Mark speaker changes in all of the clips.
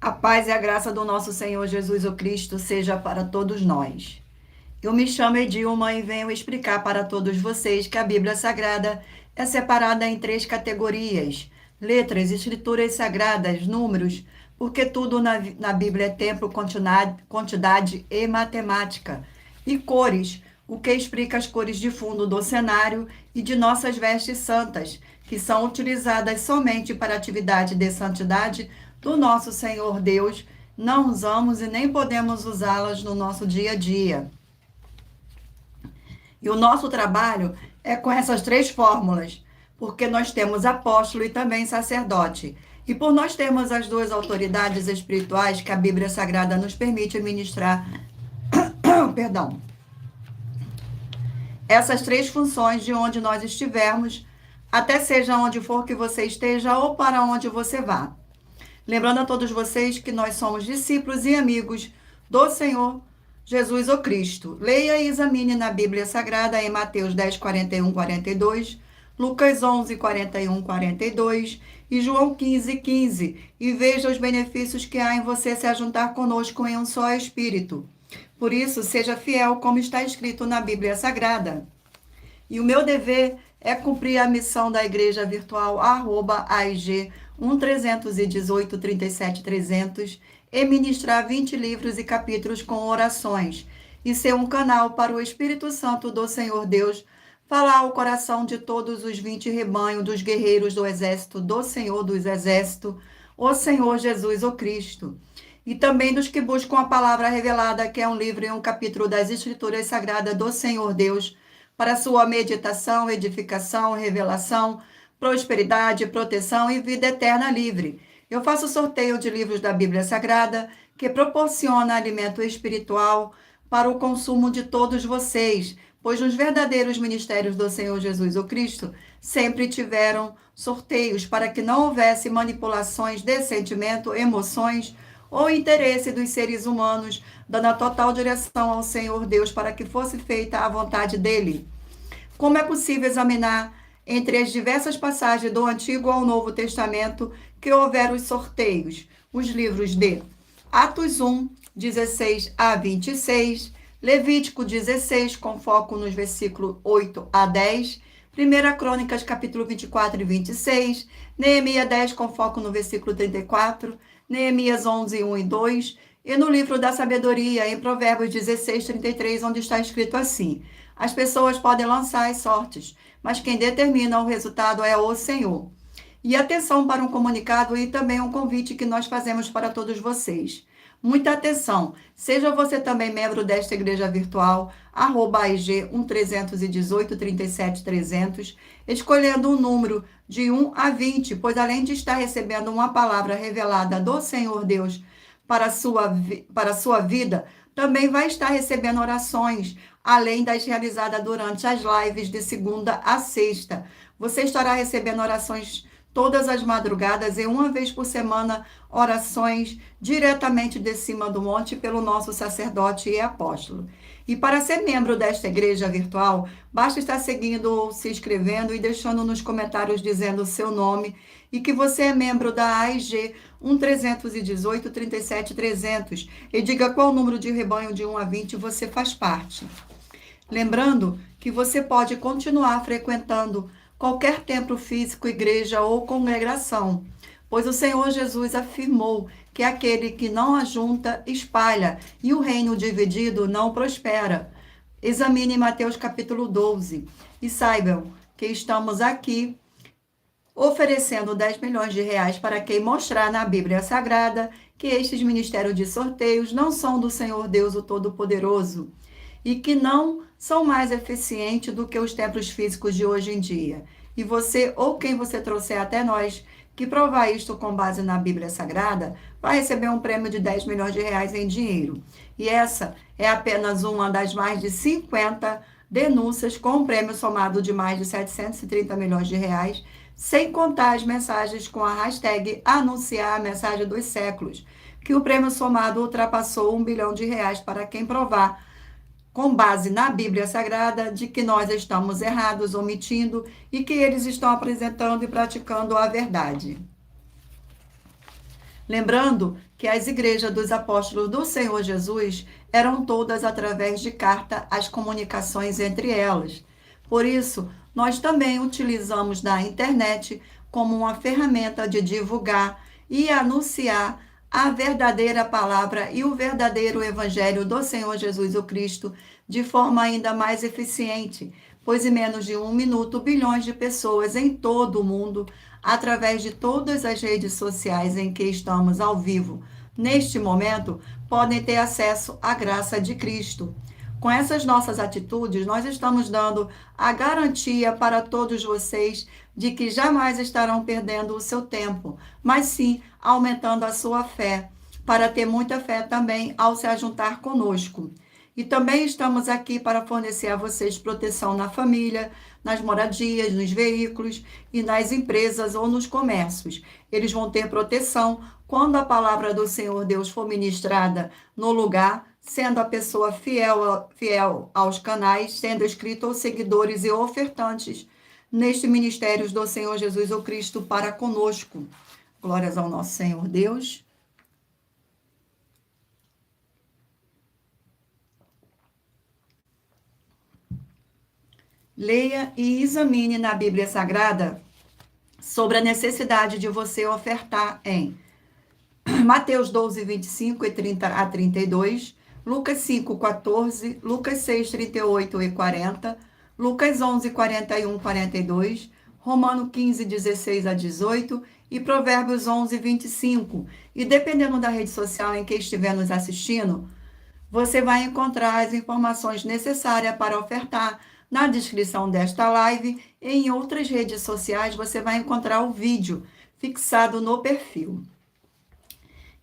Speaker 1: A paz e a graça do nosso Senhor Jesus o Cristo seja para todos nós. Eu me chamo Edilma e venho explicar para todos vocês que a Bíblia Sagrada é separada em três categorias: letras, escrituras sagradas, números, porque tudo na Bíblia é tempo, quantidade e matemática, e cores, o que explica as cores de fundo do cenário e de nossas vestes santas, que são utilizadas somente para atividade de santidade do nosso Senhor Deus. Não usamos e nem podemos usá-las no nosso dia a dia. E o nosso trabalho é com essas três fórmulas, porque nós temos apóstolo e também sacerdote. E por nós termos as duas autoridades espirituais que a Bíblia Sagrada nos permite ministrar, perdão, essas três funções de onde nós estivermos, até seja onde for que você esteja ou para onde você vá. Lembrando a todos vocês que nós somos discípulos e amigos do Senhor Jesus o Cristo. Leia e examine na Bíblia Sagrada em Mateus 10, 41, 42, Lucas 11, 41, 42 e João 15, 15, e veja os benefícios que há em você se ajuntar conosco em um só Espírito. Por isso, seja fiel como está escrito na Bíblia Sagrada. E o meu dever é cumprir a missão da Igreja Virtual @AIG 1318 37 300 e ministrar 20 livros e capítulos com orações e ser um canal para o Espírito Santo do Senhor Deus falar ao coração de todos os 20 rebanhos dos guerreiros do exército do Senhor dos Exércitos, o Senhor Jesus o Cristo. E também dos que buscam a palavra revelada, que é um livro e um capítulo das Escrituras Sagradas do Senhor Deus, para sua meditação, edificação, revelação, prosperidade, proteção e vida eterna livre. Eu faço sorteio de livros da Bíblia Sagrada, que proporciona alimento espiritual para o consumo de todos vocês, pois nos verdadeiros ministérios do Senhor Jesus o Cristo, sempre tiveram sorteios para que não houvesse manipulações de sentimento, emoções ou interesse dos seres humanos, dando a total direção ao Senhor Deus para que fosse feita a vontade dele. Como é possível examinar entre as diversas passagens do Antigo ao Novo Testamento que houveram os sorteios? Os livros de Atos 1, 16 a 26, Levítico 16, com foco nos versículos 8 a 10, 1 Crônicas, capítulo 24 e 26, Neemias 10, com foco no versículo 34, Neemias 11, 1 e 2, e no livro da sabedoria, em Provérbios 16, 33, onde está escrito assim: as pessoas podem lançar as sortes, mas quem determina o resultado é o Senhor. E atenção para um comunicado e também um convite que nós fazemos para todos vocês. Muita atenção, seja você também membro desta igreja virtual, @AIG 1318 37 300, escolhendo um número de 1 a 20, pois além de estar recebendo uma palavra revelada do Senhor Deus para a sua vida, também vai estar recebendo orações, além das realizadas durante as lives de segunda a sexta. Você estará recebendo orações todas as madrugadas e uma vez por semana, orações diretamente de cima do monte pelo nosso sacerdote e apóstolo. E para ser membro desta igreja virtual, basta estar seguindo ou se inscrevendo e deixando nos comentários dizendo o seu nome e que você é membro da AIG 1318 37 300 e diga qual número de rebanho de 1 a 20 você faz parte. Lembrando que você pode continuar frequentando qualquer templo físico, igreja ou congregação, pois o Senhor Jesus afirmou que aquele que não ajunta, espalha, e o reino dividido não prospera. Examine Mateus capítulo 12 e saibam que estamos aqui oferecendo 10 milhões de reais para quem mostrar na Bíblia Sagrada que estes ministérios de sorteios não são do Senhor Deus o Todo-Poderoso e que não são mais eficientes do que os templos físicos de hoje em dia. E você, ou quem você trouxer até nós, que provar isto com base na Bíblia Sagrada, vai receber um prêmio de 10 milhões de reais em dinheiro. E essa é apenas uma das mais de 50 denúncias com um prêmio somado de mais de 730 milhões de reais, sem contar as mensagens com a hashtag anunciar a mensagem dos séculos, que o prêmio somado ultrapassou 1 bilhão de reais para quem provar, com base na Bíblia Sagrada, de que nós estamos errados, omitindo, e que eles estão apresentando e praticando a verdade. Lembrando que as igrejas dos apóstolos do Senhor Jesus eram todas através de carta as comunicações entre elas. Por isso, nós também utilizamos da internet como uma ferramenta de divulgar e anunciar a verdadeira palavra e o verdadeiro evangelho do Senhor Jesus o Cristo de forma ainda mais eficiente, pois em menos de 1 minuto, bilhões de pessoas em todo o mundo, através de todas as redes sociais em que estamos ao vivo, neste momento, podem ter acesso à graça de Cristo. Com essas nossas atitudes, nós estamos dando a garantia para todos vocês de que jamais estarão perdendo o seu tempo, mas sim aumentando a sua fé, para ter muita fé também ao se ajuntar conosco. E também estamos aqui para fornecer a vocês proteção na família, nas moradias, nos veículos e nas empresas ou nos comércios. Eles vão ter proteção quando a palavra do Senhor Deus for ministrada no lugar, sendo a pessoa fiel aos canais, sendo inscrito aos seguidores e ofertantes neste ministério do Senhor Jesus o Cristo para conosco. Glórias ao nosso Senhor Deus. Leia e examine na Bíblia Sagrada sobre a necessidade de você ofertar em Mateus 12, 25 e 30 a 32, Lucas 5, 14, Lucas 6, 38 e 40, Lucas 11, 41, 42, Romano 15, 16 a 18 e Provérbios 11, 25. E dependendo da rede social em que estiver nos assistindo, você vai encontrar as informações necessárias para ofertar na descrição desta live e em outras redes sociais você vai encontrar o vídeo fixado no perfil.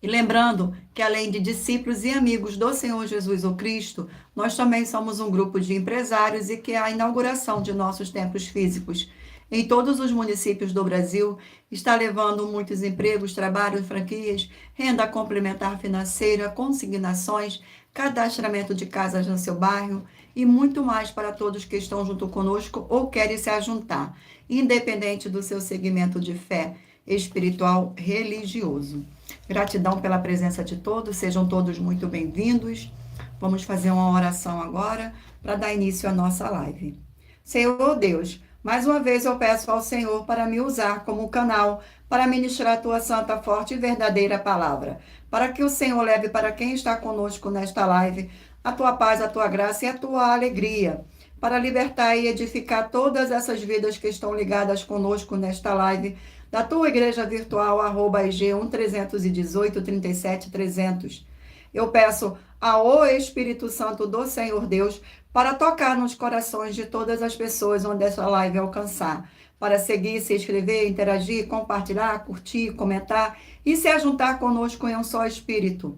Speaker 1: E lembrando que além de discípulos e amigos do Senhor Jesus o Cristo, nós também somos um grupo de empresários e que a inauguração de nossos templos físicos em todos os municípios do Brasil está levando muitos empregos, trabalhos, franquias, renda complementar financeira, consignações, cadastramento de casas no seu bairro e muito mais para todos que estão junto conosco ou querem se ajuntar, independente do seu segmento de fé espiritual religioso. Gratidão pela presença de todos, sejam todos muito bem-vindos. Vamos fazer uma oração agora para dar início à nossa live. Senhor Deus, mais uma vez eu peço ao Senhor para me usar como canal para ministrar a tua santa, forte e verdadeira palavra, para que o Senhor leve para quem está conosco nesta live a tua paz, a tua graça e a tua alegria, para libertar e edificar todas essas vidas que estão ligadas conosco nesta live, da tua igreja virtual, @IG 1318 37 300. Eu peço ao Espírito Santo do Senhor Deus para tocar nos corações de todas as pessoas onde essa live alcançar, para seguir, se inscrever, interagir, compartilhar, curtir, comentar e se ajuntar conosco em um só Espírito,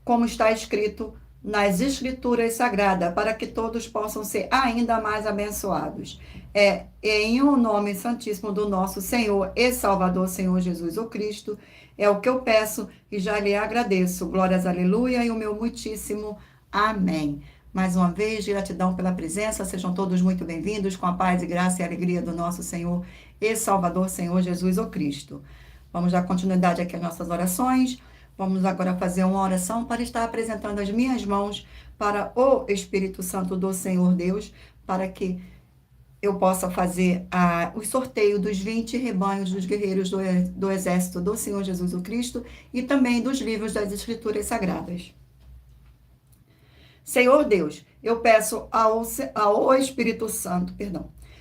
Speaker 1: como está escrito nas Escrituras Sagradas, para que todos possam ser ainda mais abençoados. É em o nome santíssimo do nosso Senhor e Salvador, Senhor Jesus o Cristo, é o que eu peço e já lhe agradeço. Glórias, aleluia, e o meu muitíssimo amém. Mais uma vez, gratidão pela presença, sejam todos muito bem-vindos, com a paz e graça e alegria do nosso Senhor e Salvador, Senhor Jesus o Cristo. Vamos dar continuidade aqui às nossas orações. Vamos agora fazer uma oração para estar apresentando as minhas mãos para o Espírito Santo do Senhor Deus, para que eu possa fazer o sorteio dos 20 rebanhos dos guerreiros do exército do Senhor Jesus o Cristo e também dos livros das Escrituras Sagradas. Senhor Deus, eu peço ao Espírito Santo,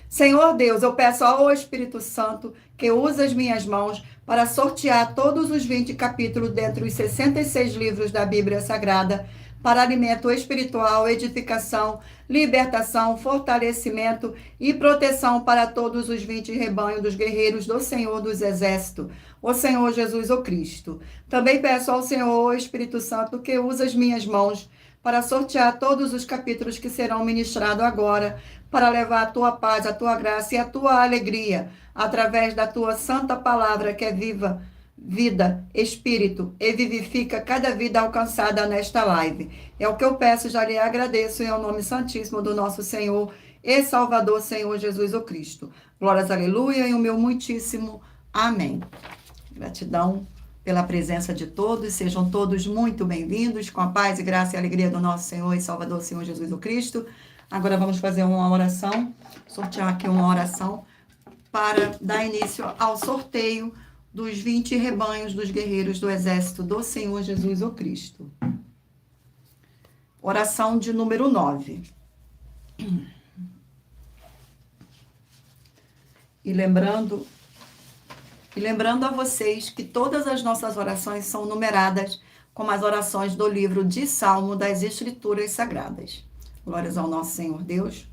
Speaker 1: Senhor Deus, eu peço ao Espírito Santo que use as minhas mãos para sortear todos os 20 capítulos dentre os 66 livros da Bíblia Sagrada, para alimento espiritual, edificação, libertação, fortalecimento e proteção para todos os 20 rebanhos dos guerreiros do Senhor dos Exércitos, o Senhor Jesus o Cristo. Também peço ao Senhor, o Espírito Santo, que use as minhas mãos para sortear todos os capítulos que serão ministrados agora, para levar a tua paz, a tua graça e a tua alegria, através da tua santa palavra que é viva, vida, espírito, e vivifica cada vida alcançada nesta live. É o que eu peço, já lhe agradeço, em nome santíssimo do nosso Senhor e Salvador, Senhor Jesus o Cristo. Glórias, aleluia, e o meu muitíssimo amém. Gratidão pela presença de todos. Sejam todos muito bem-vindos, com a paz e graça e alegria do nosso Senhor e Salvador, Senhor Jesus o Cristo. Agora vamos fazer uma oração, sortear aqui uma oração para dar início ao sorteio dos 20 rebanhos dos guerreiros do exército do Senhor Jesus o Cristo. Oração de número 9. E lembrando a vocês que todas as nossas orações são numeradas como as orações do livro de Salmo das Escrituras Sagradas. Glórias ao nosso Senhor Deus.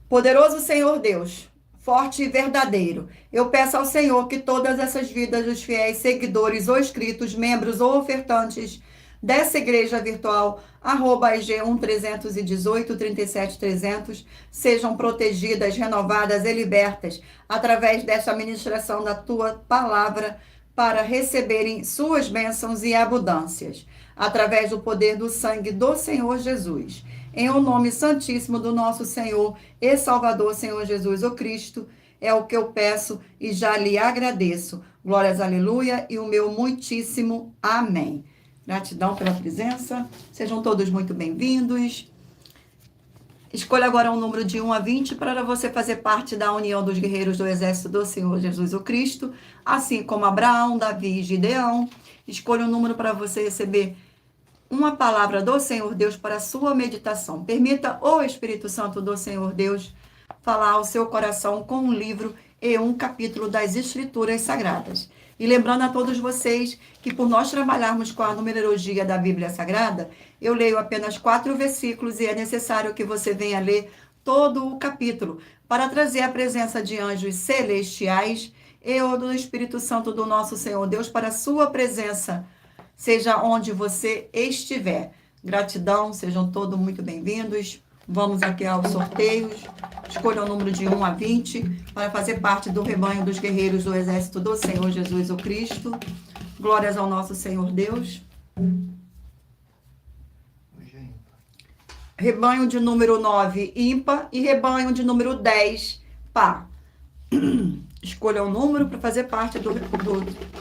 Speaker 1: Poderoso Senhor Deus, forte e verdadeiro, eu peço ao Senhor que todas essas vidas dos fiéis seguidores ou inscritos, membros ou ofertantes dessa igreja virtual, @EG1-318-37-300, sejam protegidas, renovadas e libertas através desta ministração da tua palavra para receberem suas bênçãos e abundâncias, através do poder do sangue do Senhor Jesus. Em o nome santíssimo do nosso Senhor e Salvador, Senhor Jesus o Cristo, é o que eu peço e já lhe agradeço. Glórias, aleluia, e o meu muitíssimo amém. Gratidão pela presença. Sejam todos muito bem-vindos. Escolha agora um número de 1 a 20 para você fazer parte da união dos guerreiros do exército do Senhor Jesus o Cristo, assim como Abraão, Davi e Gideão. Escolha um número para você receber uma palavra do Senhor Deus para a sua meditação. Permita o Espírito Santo do Senhor Deus falar ao seu coração com um livro e um capítulo das Escrituras Sagradas. E lembrando a todos vocês que por nós trabalharmos com a numerologia da Bíblia Sagrada, eu leio apenas 4 versículos e é necessário que você venha ler todo o capítulo para trazer a presença de anjos celestiais e o do Espírito Santo do nosso Senhor Deus para a sua presença, seja onde você estiver. Gratidão, sejam todos muito bem-vindos. Vamos aqui aos sorteios. Escolha o número de 1 a 20 para fazer parte do rebanho dos guerreiros do exército do Senhor Jesus o Cristo. Glórias ao nosso Senhor Deus. Rebanho de número 9, ímpar, e rebanho de número 10, par. Escolha um número para fazer parte do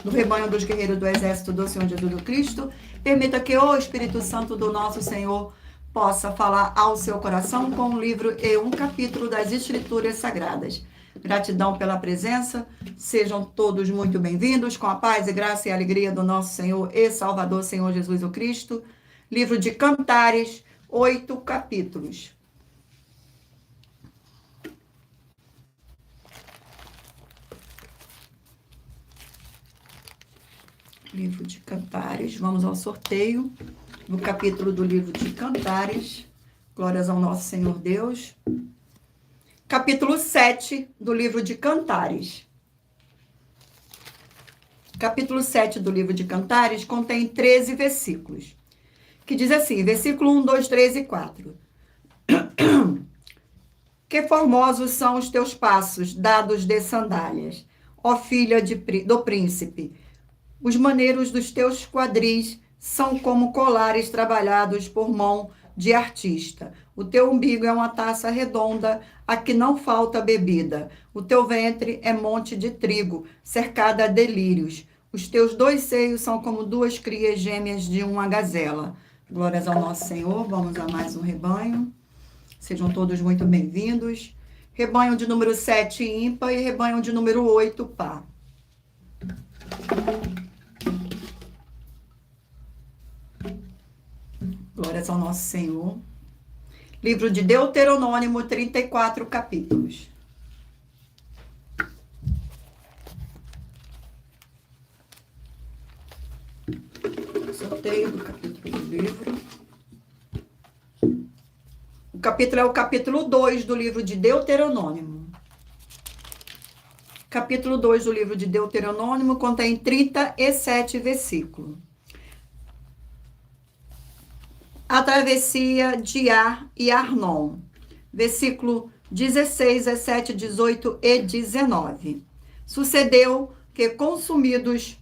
Speaker 1: rebanho dos guerreiros do exército do Senhor Jesus o Cristo. Permita que o Espírito Santo do nosso Senhor possa falar ao seu coração com um livro e um capítulo das Escrituras Sagradas. Gratidão pela presença. Sejam todos muito bem-vindos, com a paz e graça e alegria do nosso Senhor e Salvador, Senhor Jesus o Cristo. Livro de Cantares, 8 capítulos. Livro de Cantares, vamos ao sorteio no capítulo do livro de Cantares. Glórias ao nosso Senhor Deus. Capítulo 7 do livro de Cantares. Capítulo 7 do livro de Cantares contém 13 versículos, que diz assim, versículo 1, 2, 3 e 4. Que formosos são os teus passos, dados de sandálias, ó filha do príncipe. Os maneiros dos teus quadris são como colares trabalhados por mão de artista. O teu umbigo é uma taça redonda, a que não falta bebida. O teu ventre é monte de trigo, cercada de lírios. Os teus 2 seios são como 2 crias gêmeas de uma gazela. Glórias ao nosso Senhor. Vamos a mais um rebanho. Sejam todos muito bem-vindos. Rebanho de número 7, ímpar, e rebanho de número 8, par. Glórias ao nosso Senhor. Livro de Deuteronômio, 34 capítulos. Sorteio do capítulo do livro. O capítulo é o capítulo 2 do livro de Deuteronômio. Capítulo 2 do livro de Deuteronômio contém 37 versículos. A travessia de Ar e Arnon. Versículo 16, 17, 18 e 19. Sucedeu que, consumidos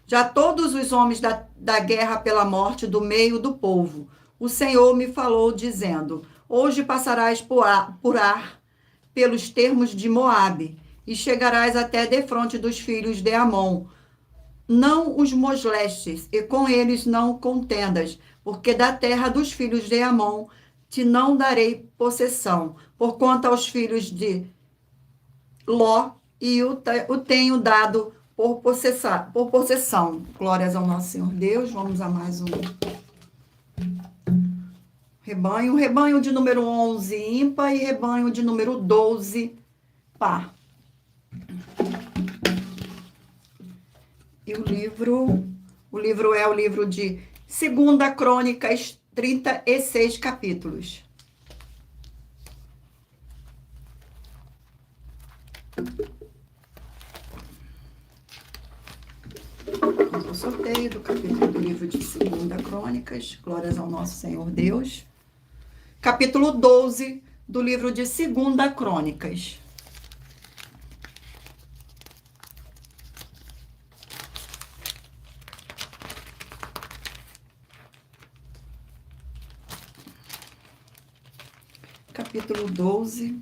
Speaker 1: já todos os homens da guerra pela morte do meio do povo, o Senhor me falou, dizendo: hoje passarás por Ar, pelos termos de Moabe, e chegarás até defronte dos filhos de Amon, não os molestes, e com eles não contendas, porque da terra dos filhos de Amon te não darei possessão, porquanto aos filhos de Ló e o tenho dado por possessão. Glórias ao nosso Senhor Deus. Vamos a mais um rebanho. Rebanho de número 11, ímpar, e rebanho de número 12, par. E o livro é o livro de 2 Crônicas, 36 capítulos. Vamos ao sorteio do capítulo do livro de 2 Crônicas. Glórias ao nosso Senhor Deus. Capítulo 12 do livro de 2 Crônicas. Capítulo 12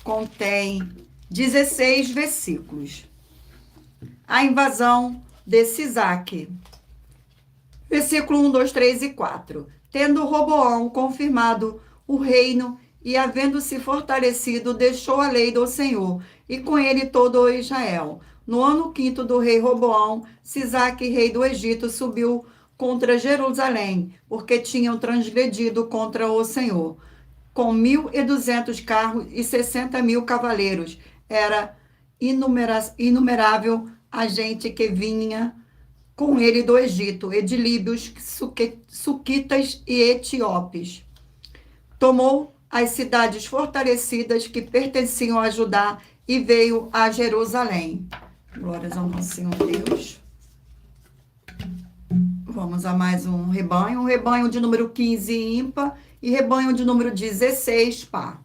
Speaker 1: contém 16 versículos. A invasão de Sisaque. Versículo 1, 2, 3 e 4. Tendo Roboão confirmado o reino e havendo-se fortalecido, deixou a lei do Senhor, e com ele todo o Israel. No ano 5º do rei Roboão, Sisaque, rei do Egito, subiu contra Jerusalém, porque tinham transgredido contra o Senhor. Com 1.200 carros e 60.000 cavaleiros. Era inumerável a gente que vinha com ele do Egito, edilíbios, suquitas e etíopes. Tomou as cidades fortalecidas que pertenciam a Judá e veio a Jerusalém. Glórias ao nosso Senhor Deus. Vamos a mais um rebanho de número 15, ímpar, e rebanho de número 16, par.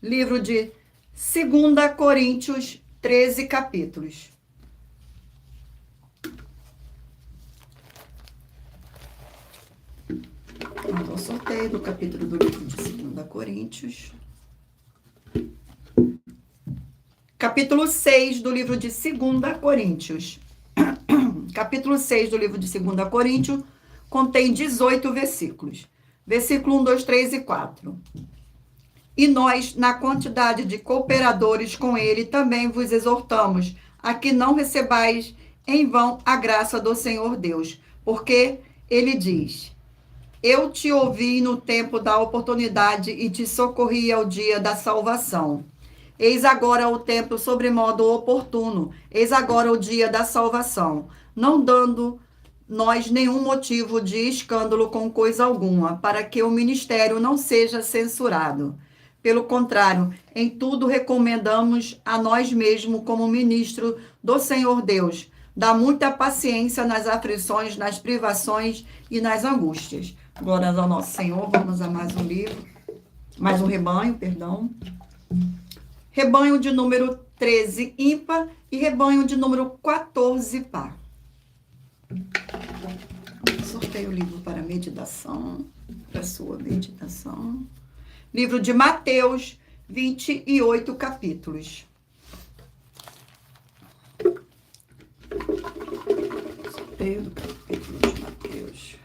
Speaker 1: Livro de 2 Coríntios, 13 capítulos. Vamos ao sorteio do capítulo do livro de 2 Coríntios. Capítulo 6 do livro de 2 Coríntios. Capítulo 6 do livro de 2 Coríntios contém 18 versículos. Versículo 1, 2, 3 e 4. E nós, na quantidade de cooperadores com ele, também vos exortamos a que não recebais em vão a graça do Senhor Deus. Porque ele diz: eu te ouvi no tempo da oportunidade e te socorri ao dia da salvação. Eis agora o tempo sobremodo oportuno, eis agora o dia da salvação, não dando nós nenhum motivo de escândalo com coisa alguma, para que o ministério não seja censurado. Pelo contrário, em tudo recomendamos a nós mesmos como ministro do Senhor Deus, dá muita paciência nas aflições, nas privações e nas angústias. Glórias ao nosso Senhor. Vamos a mais um livro, mais um rebanho, perdão. Rebanho de número 13, ímpar, e rebanho de número 14, par. Sorteio o livro para meditação, para sua meditação. Livro de Mateus, 28 capítulos. Sorteio do capítulo de Mateus.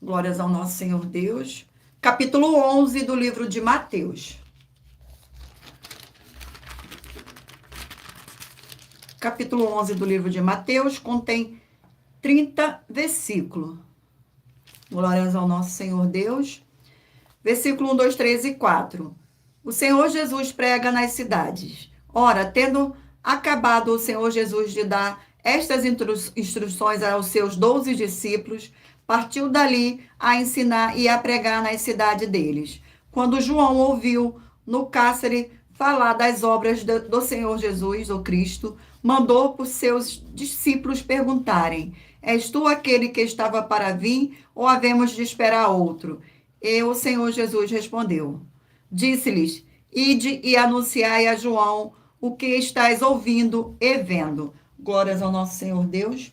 Speaker 1: Glórias ao nosso Senhor Deus. Capítulo 11 do livro de Mateus. Capítulo 11 do livro de Mateus contém 30 versículos. Glórias ao nosso Senhor Deus. Versículo 1, 2, 3 e 4. O Senhor Jesus prega nas cidades. Ora, tendo acabado o Senhor Jesus de dar estas instruções aos seus 12 discípulos, partiu dali a ensinar e a pregar nas cidades deles. Quando João ouviu no cárcere falar das obras do Senhor Jesus, o Cristo, mandou por seus discípulos perguntarem: és tu aquele que estava para vir, ou havemos de esperar outro? E o Senhor Jesus respondeu. Disse-lhes: ide e anunciai a João o que estáis ouvindo e vendo. Glórias ao nosso Senhor Deus.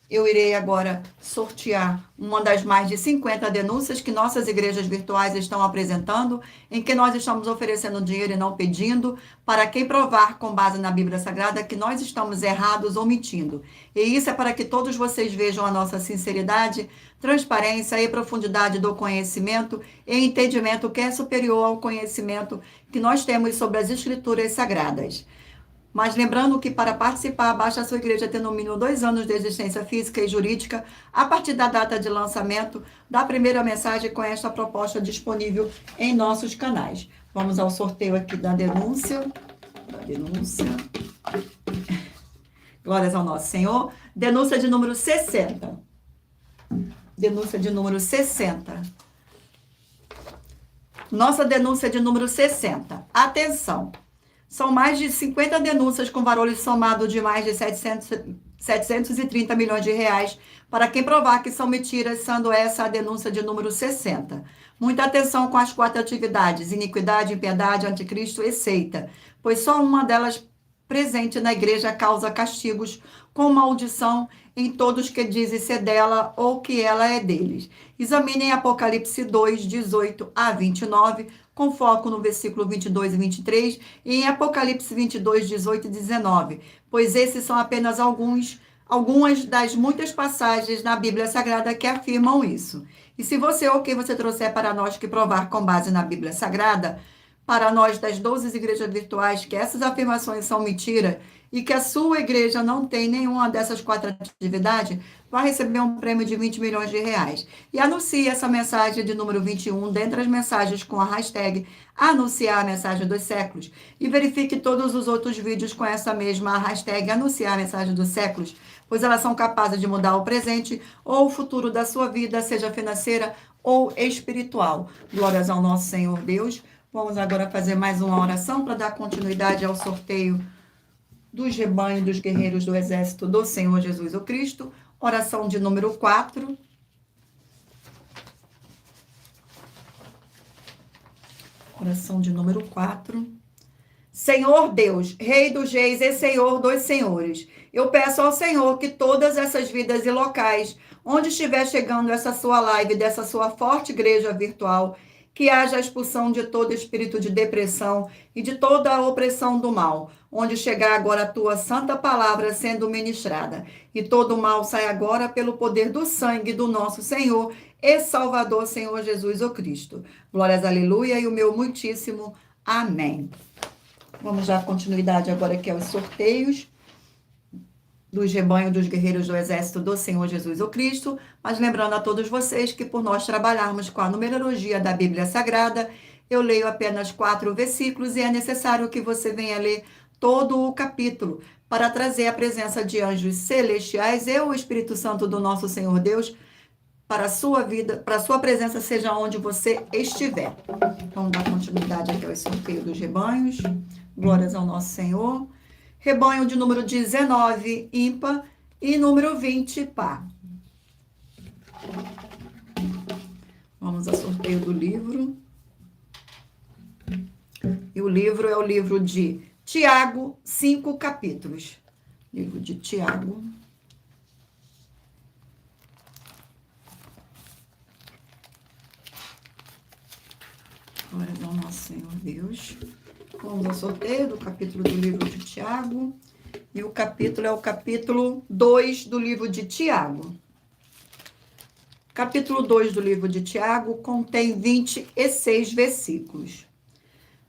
Speaker 1: eu irei agora sortear uma das mais de 50 denúncias que nossas igrejas virtuais estão apresentando, em que nós estamos oferecendo dinheiro e não pedindo, para quem provar com base na Bíblia Sagrada que nós estamos errados ou mentindo. E isso é para que todos vocês vejam a nossa sinceridade, transparência e profundidade do conhecimento e entendimento que é superior ao conhecimento que nós temos sobre as Escrituras Sagradas. Mas lembrando que para participar, basta a sua igreja ter no mínimo 2 anos de existência física e jurídica a partir da data de lançamento da primeira mensagem com esta proposta disponível em nossos canais. Vamos ao sorteio aqui da denúncia. Glórias ao nosso Senhor. Denúncia de número 60. Denúncia de número 60. Nossa denúncia de número 60. Atenção! São mais de 50 denúncias com valores somados de mais de 730 milhões de reais para quem provar que são mentiras, sendo essa a denúncia de número 60. Muita atenção com as 4 atividades: iniquidade, impiedade, anticristo e seita, pois só uma delas presente na igreja causa castigos com maldição em todos que dizem ser dela ou que ela é deles. Examinem Apocalipse 2, 18 a 29, com foco no versículo 22 e 23, e em Apocalipse 22, 18 e 19, pois esses são apenas algumas das muitas passagens na Bíblia Sagrada que afirmam isso. E se você ou quem você trouxer para nós que provar com base na Bíblia Sagrada, para nós das 12 igrejas virtuais, que essas afirmações são mentira e que a sua igreja não tem nenhuma dessas 4 atividades, vai receber um prêmio de 20 milhões de reais. E anuncie essa mensagem de número 21 dentre as mensagens com a hashtag anunciar a mensagem dos séculos. E verifique todos os outros vídeos com essa mesma hashtag anunciar a mensagem dos séculos, pois elas são capazes de mudar o presente ou o futuro da sua vida, seja financeira ou espiritual. Glórias ao nosso Senhor Deus. Vamos agora fazer mais uma oração para dar continuidade ao sorteio dos rebanhos dos guerreiros do exército do Senhor Jesus o Cristo. Oração de número 4. Oração de número 4. Senhor Deus, Rei dos reis e Senhor dos senhores, eu peço ao Senhor que todas essas vidas e locais, onde estiver chegando essa sua live, dessa sua forte igreja virtual, que haja a expulsão de todo espírito de depressão e de toda a opressão do mal, onde chegar agora a tua santa palavra sendo ministrada. E todo o mal sai agora pelo poder do sangue do nosso Senhor e Salvador, Senhor Jesus o Cristo. Glórias, aleluia, e o meu muitíssimo amém. Vamos dar continuidade agora aqui aos sorteios dos rebanhos dos guerreiros do exército do Senhor Jesus o Cristo, mas lembrando a todos vocês que por nós trabalharmos com a numerologia da Bíblia Sagrada, eu leio apenas 4 versículos e é necessário que você venha ler todo o capítulo para trazer a presença de anjos celestiais e o Espírito Santo do nosso Senhor Deus para a sua vida, para a sua presença, seja onde você estiver. Vamos dar continuidade aqui ao sorteio dos rebanhos. Glórias ao nosso Senhor. Rebanho de número 19, ímpar, e número 20, par. Vamos ao sorteio do livro. E o livro é o livro de Tiago, 5 capítulos. Livro de Tiago. Glórias ao nosso Senhor Deus. Vamos ao sorteio do capítulo do livro de Tiago. E o capítulo é o capítulo 2 do livro de Tiago. Capítulo 2 do livro de Tiago contém 26 versículos.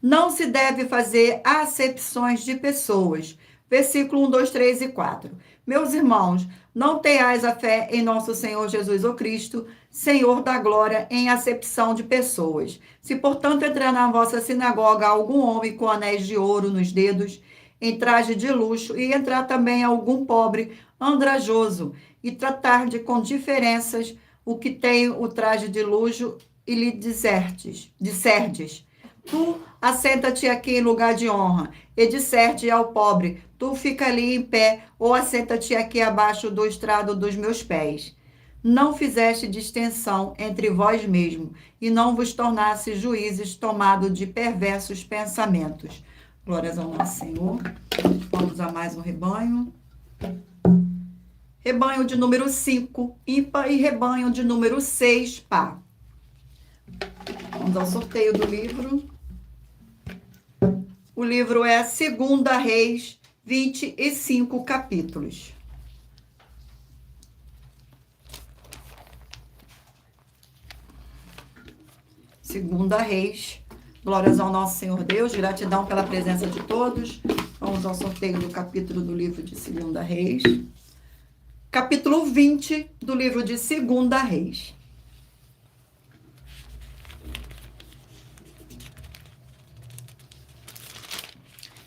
Speaker 1: Não se deve fazer acepções de pessoas. Versículo 1, 2, 3 e 4. Meus irmãos, não tenhais a fé em nosso Senhor Jesus o Cristo, Senhor da glória, em acepção de pessoas. Se, portanto, entrar na vossa sinagoga algum homem com anéis de ouro nos dedos, em traje de luxo, e entrar também algum pobre andrajoso, e tratar com diferenças o que tem o traje de luxo, e lhe disserdes, tu assenta-te aqui em lugar de honra, e disserte ao pobre, tu fica ali em pé, ou assenta-te aqui abaixo do estrado dos meus pés. Não fizeste distinção entre vós mesmos, e não vos tornasse juízes tomados de perversos pensamentos. Glórias ao nosso Senhor. Vamos a mais um rebanho. rebanho de número 5, ímpar, e rebanho de número 6, par. Vamos ao sorteio do livro. O livro é 2 Reis, 25 capítulos. Segunda Reis. Glórias ao nosso Senhor Deus, gratidão pela presença de todos. Vamos ao sorteio do capítulo do livro de 2 Reis. Capítulo 20 do livro de 2 Reis.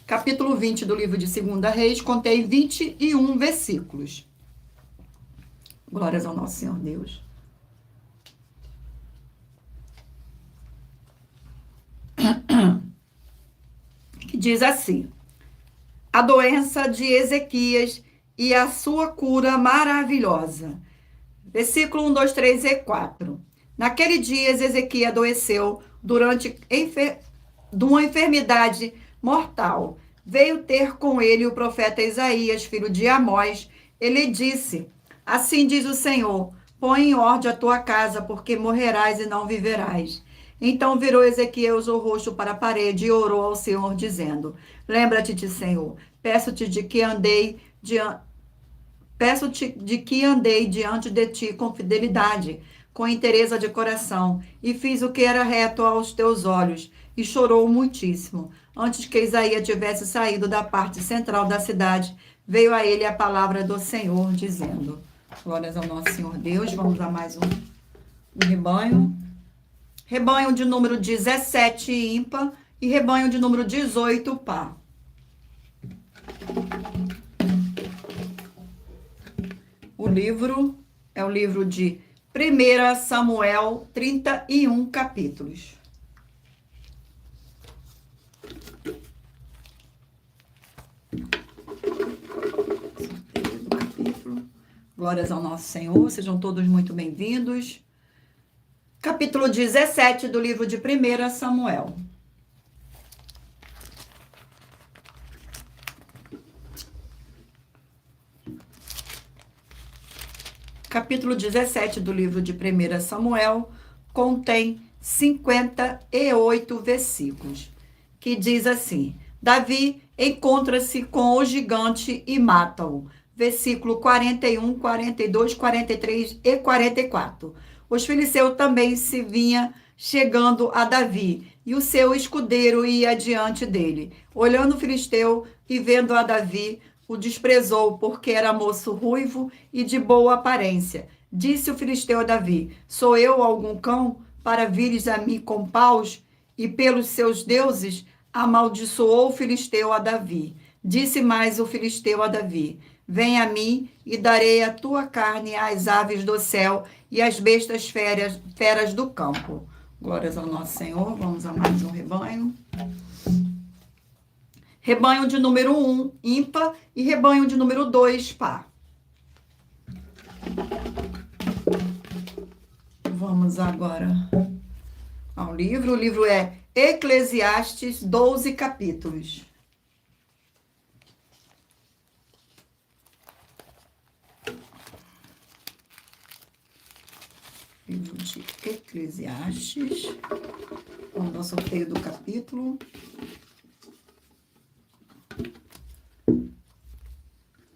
Speaker 1: Capítulo 20 do livro de 2 Reis contém 21 versículos. Glórias ao nosso Senhor Deus. Que diz assim: a doença de Ezequias e a sua cura maravilhosa. Versículo 1, 2, 3 e 4. Naquele dia, Ezequias adoeceu de uma enfermidade mortal. Veio ter com ele o profeta Isaías, filho de Amós. Ele disse: assim diz o Senhor, põe em ordem a tua casa, porque morrerás e não viverás. Então virou Ezequias o rosto para a parede e orou ao Senhor, dizendo: lembra-te, Senhor, peço-te de que andei diante de ti com fidelidade, com inteireza de coração, e fiz o que era reto aos teus olhos, e chorou muitíssimo. Antes que Isaías tivesse saído da parte central da cidade, veio a ele a palavra do Senhor, dizendo: glórias ao nosso Senhor Deus. Vamos a mais um rebanho. Rebanho de número 17, ímpar, e rebanho de número 18, par. O livro é o livro de 1 Samuel, 31 capítulos. Sorteio do capítulo. Glórias ao nosso Senhor, sejam todos muito bem-vindos. Capítulo 17 do livro de 1 Samuel. Capítulo 17 do livro de 1 Samuel contém 58 versículos, que diz assim: Davi encontra-se com o gigante e mata-o. Versículo 41, 42, 43 e 44. Os filisteus também se vinha chegando a Davi, e o seu escudeiro ia diante dele. Olhando o filisteu e vendo a Davi, o desprezou, porque era moço ruivo e de boa aparência. Disse o filisteu a Davi: sou eu algum cão, para vires a mim com paus? E pelos seus deuses amaldiçoou o filisteu a Davi. Disse mais o filisteu a Davi: vem a mim e darei a tua carne às aves do céu e às bestas feras do campo. Glórias ao nosso Senhor. Vamos a mais um rebanho. Rebanho de número 1, ímpar, e rebanho de número 2, par. Vamos agora ao livro. O livro é Eclesiastes, 12 capítulos. Livro de Eclesiastes. Vamos ao sorteio do capítulo.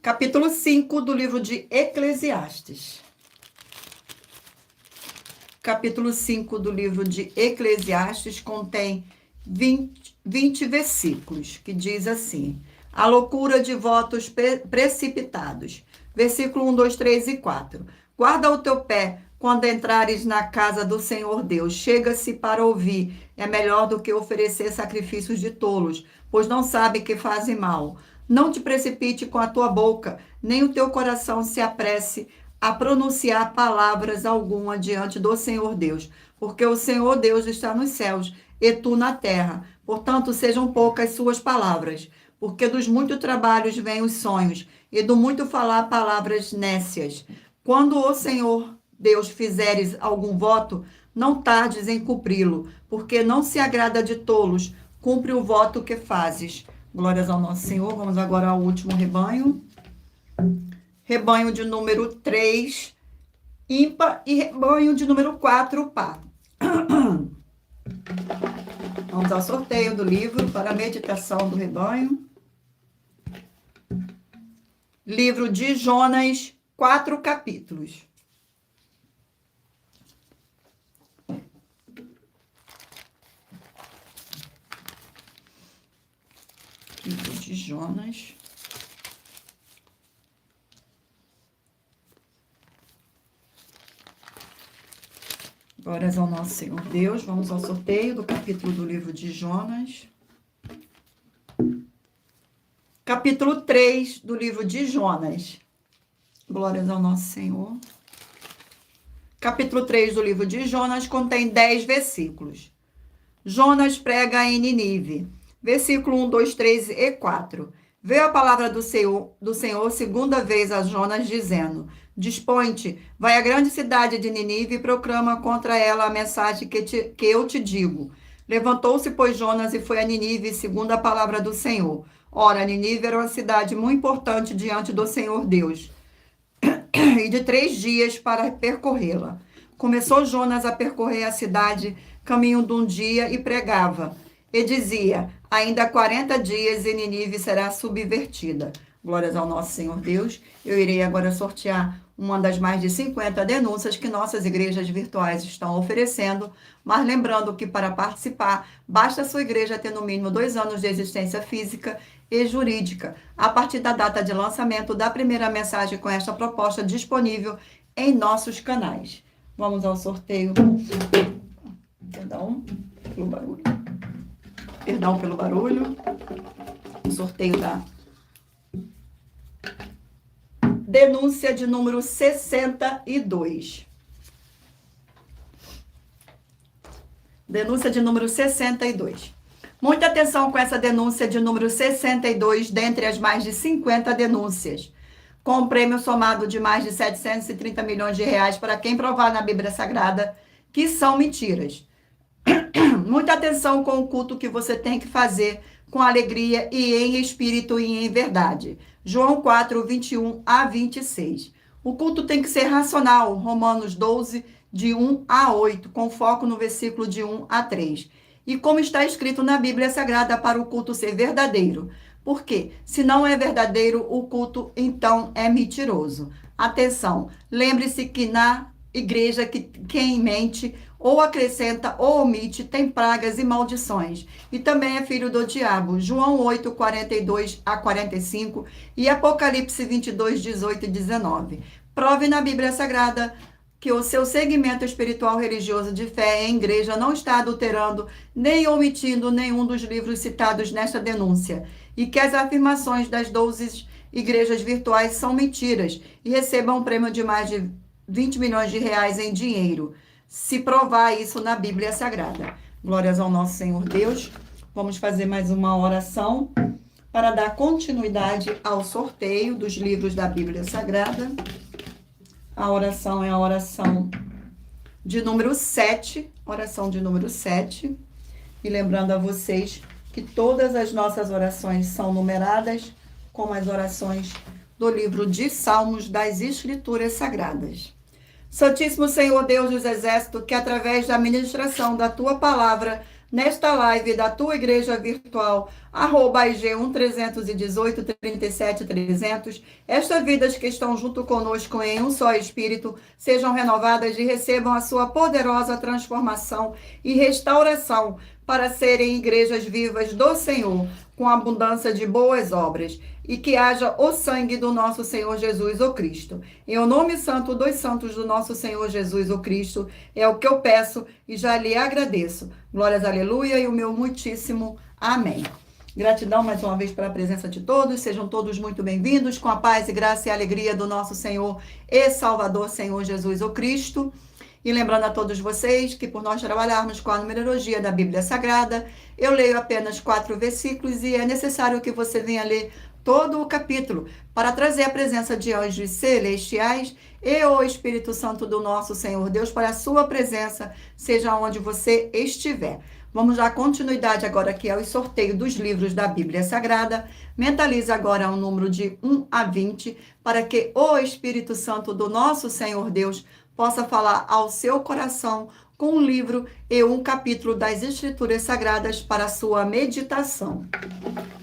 Speaker 1: Capítulo 5 do livro de Eclesiastes. Capítulo 5 do livro de Eclesiastes contém 20 versículos, que diz assim: a loucura de votos precipitados. Versículo 1, 2, 3 e 4. Guarda o teu pé quando entrares na casa do Senhor Deus. Chega-se para ouvir. É melhor do que oferecer sacrifícios de tolos, pois não sabe que fazem mal. Não te precipite com a tua boca, nem o teu coração se apresse a pronunciar palavras alguma diante do Senhor Deus, porque o Senhor Deus está nos céus e tu na terra. Portanto, sejam poucas suas palavras, porque dos muitos trabalhos vêm os sonhos, e do muito falar palavras nécias. Quando o Senhor Deus fizeres algum voto, não tardes em cumpri-lo, porque não se agrada de tolos. Cumpre o voto que fazes. Glórias ao nosso Senhor. Vamos agora ao último rebanho. rebanho de número 3, ímpar, e rebanho de número 4, par. Vamos ao sorteio do livro para a meditação do rebanho. Livro de Jonas, 4 capítulos. Livro de Jonas. Glórias ao nosso Senhor Deus. Vamos ao sorteio do capítulo do livro de Jonas. Capítulo 3 do livro de Jonas. Glórias ao nosso Senhor. Capítulo 3 do livro de Jonas contém 10 versículos. Jonas prega em Nínive. Versículo 1, 2, 3 e 4. Veio a palavra do Senhor segunda vez a Jonas, dizendo: Dispõe-te, vai à grande cidade de Nínive e proclama contra ela a mensagem que eu te digo. Levantou-se, pois, Jonas e foi a Nínive, segundo a palavra do Senhor. Ora, Nínive era uma cidade muito importante diante do Senhor Deus, e de 3 dias para percorrê-la. Começou Jonas a percorrer a cidade, caminho de um dia, e pregava. E dizia: ainda 40 dias e Nínive será subvertida. Glórias ao nosso Senhor Deus. Eu irei agora sortear uma das mais de 50 denúncias que nossas igrejas virtuais estão oferecendo, mas lembrando que para participar, basta a sua igreja ter no mínimo 2 anos de existência física e jurídica, a partir da data de lançamento da primeira mensagem com esta proposta disponível em nossos canais. Vamos ao sorteio. Perdão pelo barulho. Perdão pelo barulho. O sorteio da denúncia de número 62. Denúncia de número 62. Muita atenção com essa denúncia de número 62, dentre as mais de 50 denúncias, com um prêmio somado de mais de 730 milhões de reais para quem provar na Bíblia Sagrada que são mentiras. Muita atenção com o culto que você tem que fazer com alegria e em espírito e em verdade. João 4, 21 a 26. O culto tem que ser racional. Romanos 12, de 1 a 8, com foco no versículo de 1 a 3. E como está escrito na Bíblia Sagrada, para o culto ser verdadeiro. Por quê? Se não é verdadeiro, o culto, então, é mentiroso. Atenção, lembre-se que na igreja quem mente ou acrescenta ou omite tem pragas e maldições. E também é filho do diabo. João 8, 42 a 45 e Apocalipse 22, 18 e 19. Prove na Bíblia Sagrada que o seu segmento espiritual religioso de fé em igreja não está adulterando nem omitindo nenhum dos livros citados nesta denúncia. E que as afirmações das 12 igrejas virtuais são mentiras e recebam um prêmio de mais de 20 milhões de reais em dinheiro, se provar isso na Bíblia Sagrada. Glórias ao nosso Senhor Deus. Vamos fazer mais uma oração para dar continuidade ao sorteio dos livros da Bíblia Sagrada. A oração é a oração de número 7, oração de número 7. E lembrando a vocês que todas as nossas orações são numeradas, como as orações do livro de Salmos das Escrituras Sagradas. Santíssimo Senhor Deus dos Exércitos, que através da ministração da Tua Palavra, nesta live da Tua Igreja Virtual, @IG1-318-37-300, estas vidas que estão junto conosco em um só Espírito, sejam renovadas e recebam a Sua poderosa transformação e restauração para serem igrejas vivas do Senhor, com abundância de boas obras, e que haja o sangue do nosso Senhor Jesus, o Cristo. Em o nome santo dos santos do nosso Senhor Jesus, o Cristo, é o que eu peço e já lhe agradeço. Glórias, aleluia, e o meu muitíssimo amém. Gratidão mais uma vez pela presença de todos, sejam todos muito bem-vindos, com a paz e graça e alegria do nosso Senhor e Salvador, Senhor Jesus, o Cristo. E lembrando a todos vocês que por nós trabalharmos com a numerologia da Bíblia Sagrada, eu leio apenas 4 versículos e é necessário que você venha ler todo o capítulo para trazer a presença de anjos celestiais e o Espírito Santo do nosso Senhor Deus para a sua presença, seja onde você estiver. Vamos dar continuidade agora aqui ao sorteio dos livros da Bíblia Sagrada. Mentalize agora o número de 1 a 20, para que o Espírito Santo do nosso Senhor Deus possa falar ao seu coração com um livro e um capítulo das Escrituras Sagradas para a sua meditação.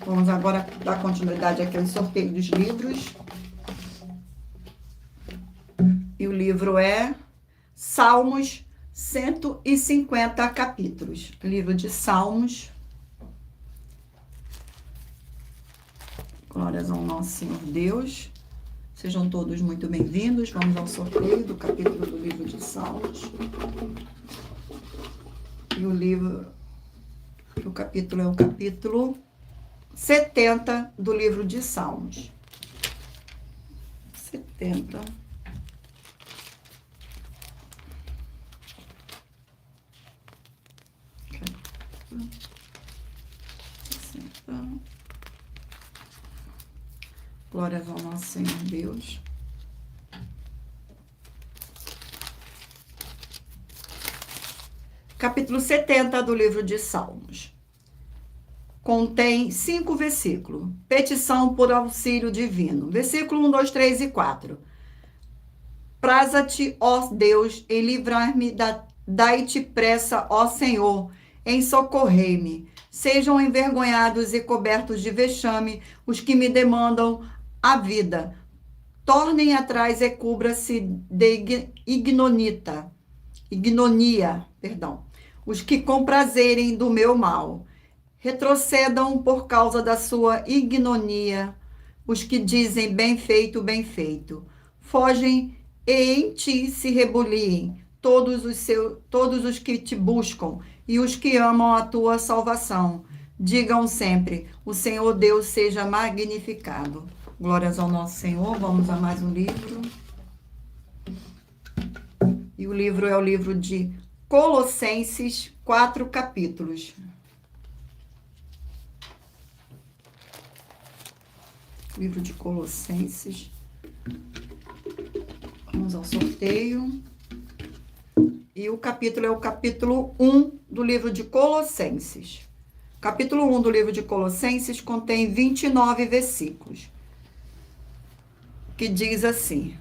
Speaker 1: Vamos agora dar continuidade aqui ao sorteio dos livros. E o livro é Salmos, 150 capítulos. Livro de Salmos. Glórias ao nosso Senhor Deus. Sejam todos muito bem-vindos. Vamos ao sorteio do capítulo do livro de Salmos. E o capítulo é o capítulo 70 do livro de Salmos. 70. Glórias ao nosso Senhor Deus. Capítulo 70 do livro de Salmos. Contém 5 versículos. Petição por auxílio divino. Versículo 1, 2, 3 e 4. Praza-te, ó Deus, em livrar-me, dai-te pressa, ó Senhor, em socorrer-me. Sejam envergonhados e cobertos de vexame os que me demandam a vida. Tornem atrás e cubra-se de ignonia, os que comprazerem do meu mal. Retrocedam por causa da sua ignonia, os que dizem bem feito, bem feito. Fogem e em ti se rebuliem todos os que te buscam e os que amam a tua salvação. Digam sempre, o Senhor Deus seja magnificado. Glórias ao nosso Senhor. Vamos a mais um livro. E o livro é o livro de Colossenses, 4 capítulos. Livro de Colossenses. Vamos ao sorteio. E o capítulo é o capítulo 1 do livro de Colossenses. Capítulo 1 do livro de Colossenses contém 29 versículos, que diz assim: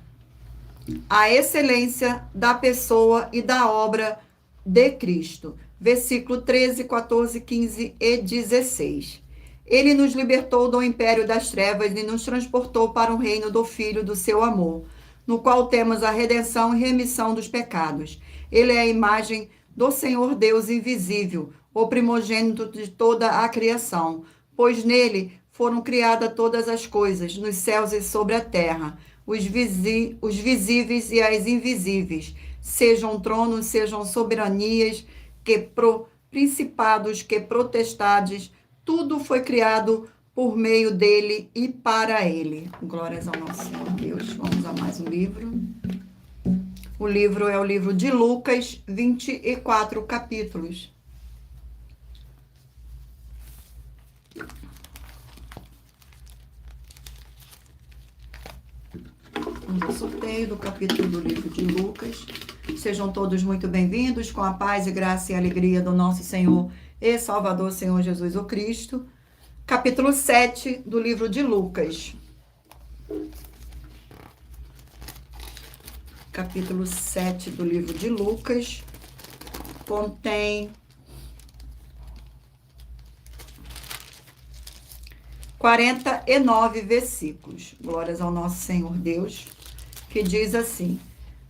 Speaker 1: a excelência da pessoa e da obra de Cristo. Versículo 13, 14, 15 e 16. Ele nos libertou do império das trevas e nos transportou para o reino do Filho do seu amor, no qual temos a redenção e remissão dos pecados. Ele é a imagem do Senhor Deus invisível, o primogênito de toda a criação, pois nele foram criadas todas as coisas, nos céus e sobre a terra, os visíveis e as invisíveis, sejam tronos, sejam soberanias, principados, que potestades, tudo foi criado por meio dele e para ele. Glórias ao nosso Senhor Deus. Vamos a mais um livro. O livro é o livro de Lucas, 24 capítulos. Vamos ao sorteio do capítulo do livro de Lucas. Sejam todos muito bem-vindos, com a paz e graça e alegria do nosso Senhor e Salvador, Senhor Jesus o Cristo. Capítulo 7 do livro de Lucas. Capítulo 7 do livro de Lucas contém 49 versículos. Glórias ao nosso Senhor Deus, que diz assim: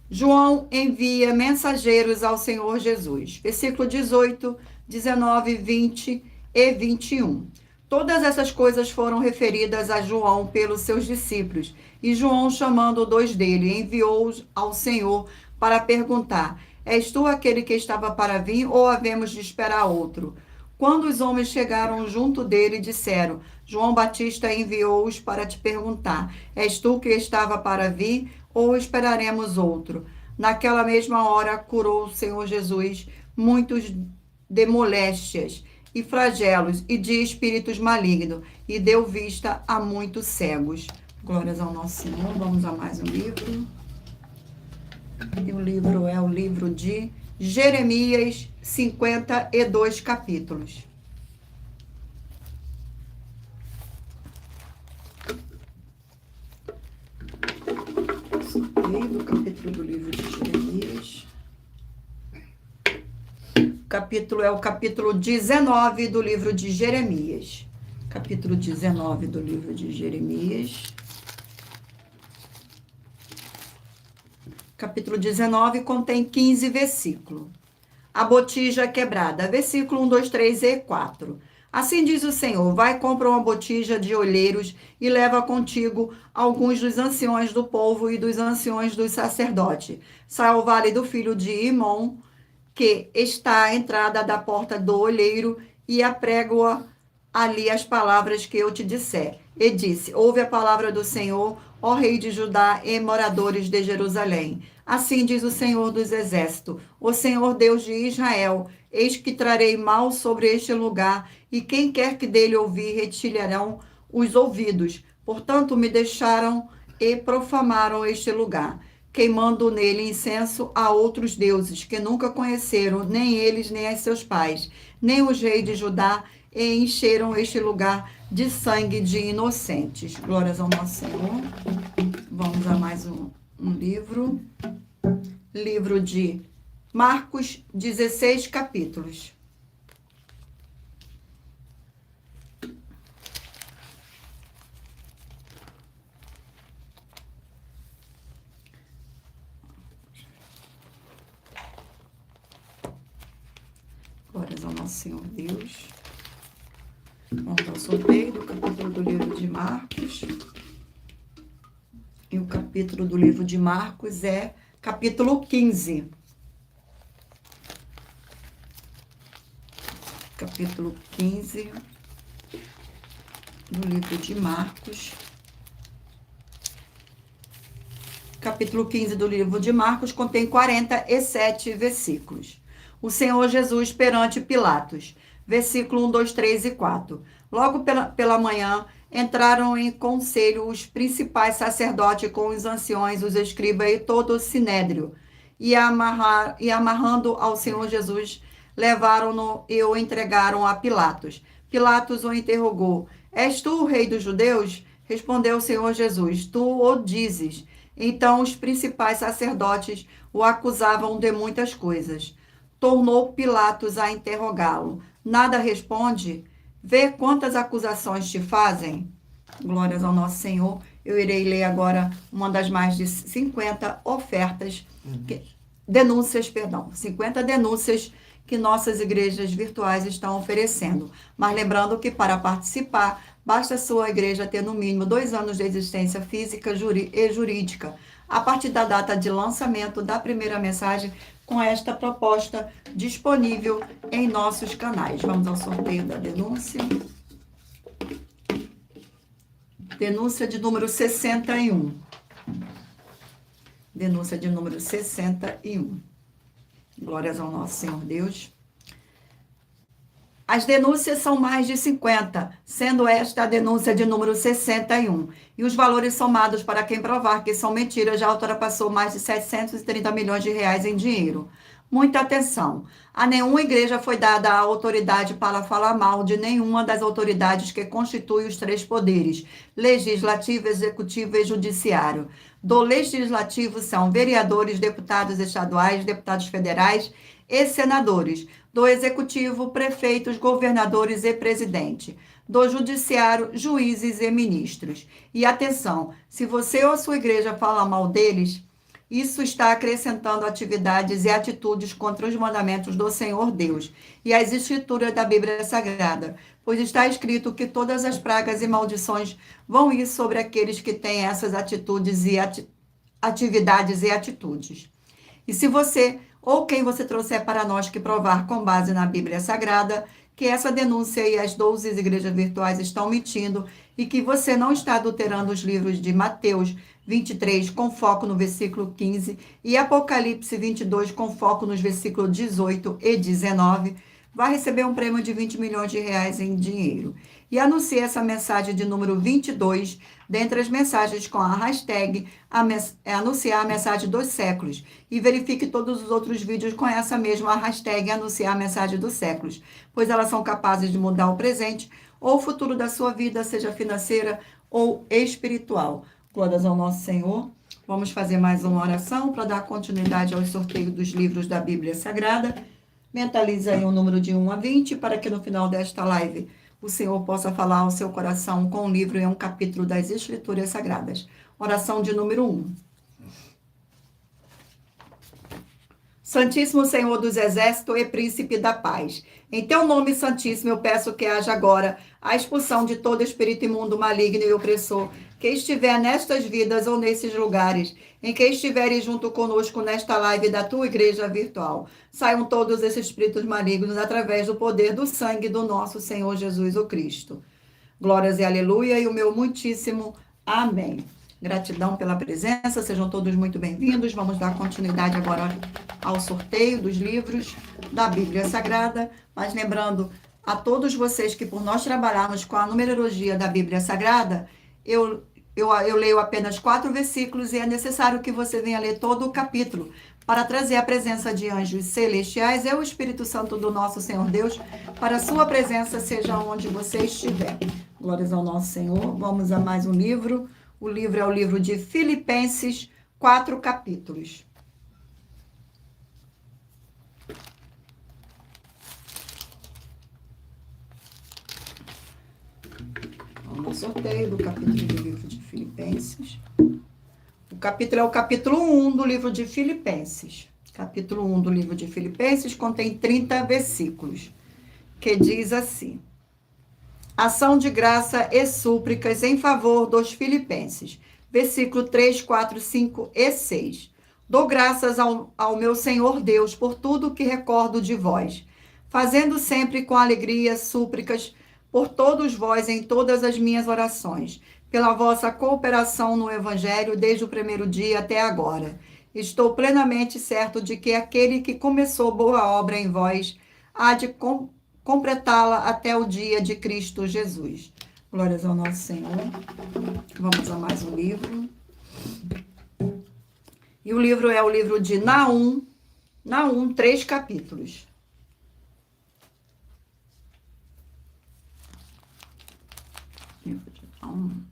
Speaker 1: João envia mensageiros ao Senhor Jesus. Versículo 18, 19, 20 e 21. Todas essas coisas foram referidas a João pelos seus discípulos, e João, chamando 2 dele, enviou-os ao Senhor para perguntar: És tu aquele que estava para vir, ou havemos de esperar outro? Quando os homens chegaram junto dele, disseram: João Batista enviou-os para te perguntar: És tu que estava para vir, ou esperaremos outro? Naquela mesma hora, curou o Senhor Jesus muitos de moléstias e flagelos e de espíritos malignos, e deu vista a muitos cegos. Glórias ao nosso Senhor. Vamos a mais um livro. E o livro é o livro de Jeremias, 52 capítulos. Do capítulo do livro de Jeremias. Capítulo é o capítulo 19 do livro de Jeremias. Capítulo 19 do livro de Jeremias. Capítulo 19 contém 15 versículos. A botija quebrada. Versículo 1, 2, 3 e 4. Assim diz o Senhor: vai, compra uma botija de olheiros e leva contigo alguns dos anciões do povo e dos anciões dos sacerdotes. Sai ao vale do filho de Imom, que está à entrada da porta do olheiro, e aprego-a ali as palavras que eu te disser. E disse: ouve a palavra do Senhor, ó rei de Judá e moradores de Jerusalém. Assim diz o Senhor dos exércitos, o Senhor Deus de Israel: eis que trarei mal sobre este lugar, e quem quer que dele ouvir retilharão os ouvidos. Portanto, me deixaram e profanaram este lugar, queimando nele incenso a outros deuses que nunca conheceram, nem eles, nem as seus pais, nem os reis de Judá, e encheram este lugar de sangue de inocentes. Glórias ao nosso Senhor. Vamos a mais um livro. Livro de Marcos, 16 capítulos. Glórias ao nosso Senhor Deus. Vamos ao sorteio do capítulo do livro de Marcos. E o capítulo do livro de Marcos é capítulo 15. Capítulo 15 do livro de Marcos. Capítulo 15 do livro de Marcos contém 47 versículos. O Senhor Jesus perante Pilatos. Versículo 1, 2, 3 e 4. Logo pela manhã, entraram em conselho os principais sacerdotes com os anciões, os escribas e todo o sinédrio. E amarrando ao Senhor Jesus, levaram-no e o entregaram a Pilatos. Pilatos o interrogou: és tu o rei dos judeus? Respondeu o Senhor Jesus: tu o dizes. Então os principais sacerdotes o acusavam de muitas coisas. Tornou Pilatos a interrogá-lo. Nada responde? Vê quantas acusações te fazem. Glórias ao nosso Senhor. Eu irei ler agora uma das mais de 50 ofertas, 50 denúncias que nossas igrejas virtuais estão oferecendo. Mas lembrando que para participar, basta a sua igreja ter no mínimo 2 anos de existência física e jurídica, a partir da data de lançamento da primeira mensagem, com esta proposta disponível em nossos canais. Vamos ao sorteio da denúncia. Denúncia de número 61. Denúncia de número 61. Glórias ao nosso Senhor Deus. As denúncias são mais de 50, sendo esta a denúncia de número 61. E os valores somados para quem provar que são mentiras já ultrapassou mais de 730 milhões de reais em dinheiro. Muita atenção. A nenhuma igreja foi dada a autoridade para falar mal de nenhuma das autoridades que constituem os 3 poderes: legislativo, executivo e judiciário. Do legislativo são vereadores, deputados estaduais, deputados federais e senadores. Do executivo, prefeitos, governadores e presidente. Do judiciário, juízes e ministros. E atenção, se você ou sua igreja fala mal deles, isso está acrescentando atividades e atitudes contra os mandamentos do Senhor Deus e as escrituras da Bíblia Sagrada, pois está escrito que todas as pragas e maldições vão ir sobre aqueles que têm essas atitudes e atividades e atitudes. E se você ou quem você trouxer para nós que provar com base na Bíblia Sagrada que essa denúncia e as 12 igrejas virtuais estão mentindo e que você não está adulterando os livros de Mateus 23 com foco no versículo 15 e Apocalipse 22 com foco nos versículos 18 e 19, vai receber um prêmio de 20 milhões de reais em dinheiro. E anuncie essa mensagem de número 22 dentre as mensagens com a hashtag anunciar a mensagem dos séculos. E verifique todos os outros vídeos com essa mesma hashtag anunciar a mensagem dos séculos, pois elas são capazes de mudar o presente ou o futuro da sua vida, seja financeira ou espiritual. Glórias ao nosso Senhor. Vamos fazer mais uma oração para dar continuidade ao sorteio dos livros da Bíblia Sagrada. Mentalize aí um número de 1 a 20 para que no final desta live o Senhor possa falar ao seu coração com um livro e um capítulo das Escrituras Sagradas. Oração de número 1. Santíssimo Senhor dos Exércitos e Príncipe da Paz, em teu nome santíssimo eu peço que haja agora a expulsão de todo espírito imundo, maligno e opressor que estiver nestas vidas ou nesses lugares, em que estiverem junto conosco nesta live da tua igreja virtual. Saiam todos esses espíritos malignos através do poder do sangue do nosso Senhor Jesus o Cristo. Glórias e aleluia e o meu muitíssimo amém. Gratidão pela presença, sejam todos muito bem-vindos. Vamos dar continuidade agora ao sorteio dos livros da Bíblia Sagrada, mas lembrando a todos vocês que por nós trabalharmos com a numerologia da Bíblia Sagrada, eu leio apenas 4 versículos e é necessário que você venha ler todo o capítulo para trazer a presença de anjos celestiais e o Espírito Santo do nosso Senhor Deus para a sua presença, seja onde você estiver. Glórias ao nosso Senhor. Vamos a mais um livro. O livro é o livro de Filipenses, 4 capítulos. Vamos ao sorteio do capítulo do livro de Filipenses. O capítulo é o capítulo 1 do livro de Filipenses. Capítulo 1 do livro de Filipenses contém 30 versículos, que diz assim: ação de graça e súplicas em favor dos filipenses. Versículo 3, 4, 5 e 6. Dou graças ao meu Senhor Deus por tudo que recordo de vós, fazendo sempre com alegria súplicas por todos vós em todas as minhas orações, pela vossa cooperação no Evangelho desde o primeiro dia até agora. Estou plenamente certo de que aquele que começou boa obra em vós há de completá-la até o dia de Cristo Jesus. Glórias ao nosso Senhor. Vamos a mais um livro. E o livro é o livro de Naum. Naum, 3 capítulos. Livro de Naum.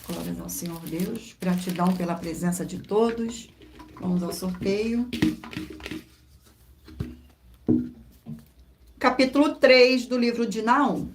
Speaker 1: Glórias ao Senhor Deus. Gratidão pela presença de todos. Vamos ao sorteio. Capítulo 3 do livro de Naum.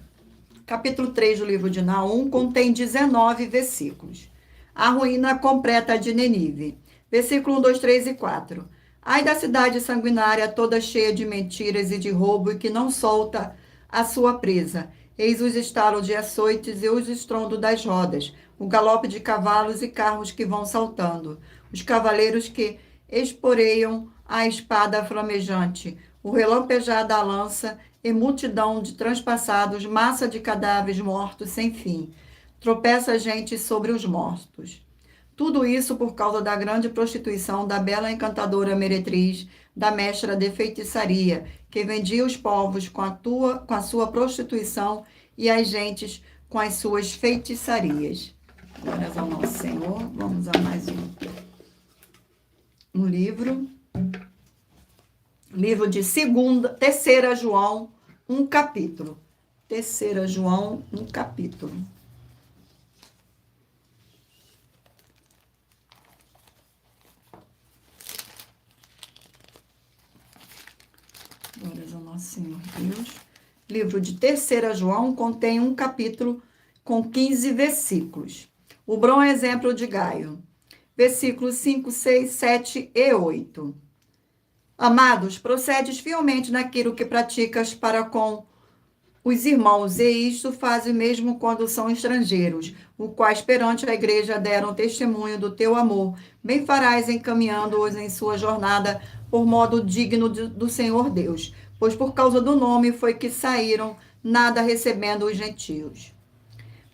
Speaker 1: Capítulo 3 do livro de Naum contém 19 versículos. A ruína completa de Nenive. Versículo 1, 2, 3 e 4. Ai da cidade sanguinária, toda cheia de mentiras e de roubo, e que não solta a sua presa. Eis os estalos de açoites e os estrondos das rodas, o galope de cavalos e carros que vão saltando, os cavaleiros que esporeiam a espada flamejante, o relampejar da lança e multidão de transpassados, massa de cadáveres mortos sem fim. Tropeça a gente sobre os mortos. Tudo isso por causa da grande prostituição da bela encantadora meretriz, da mestra de feitiçaria, que vendia os povos com a sua prostituição e as gentes com as suas feitiçarias. Glórias ao nosso Senhor. Vamos a mais um livro. Livro de 3ª João, 1 capítulo. 3ª João, 1 capítulo. Glórias ao nosso Senhor Deus. Livro de 3ª João contém 1 capítulo com 15 versículos. O bom exemplo de Gaio. Versículos 5, 6, 7 e 8. Amados, procedes fielmente naquilo que praticas para com os irmãos, e isto fazem mesmo quando são estrangeiros, os quais perante a igreja deram testemunho do teu amor. Bem farás encaminhando-os em sua jornada por modo digno do Senhor Deus, pois por causa do nome foi que saíram, nada recebendo os gentios.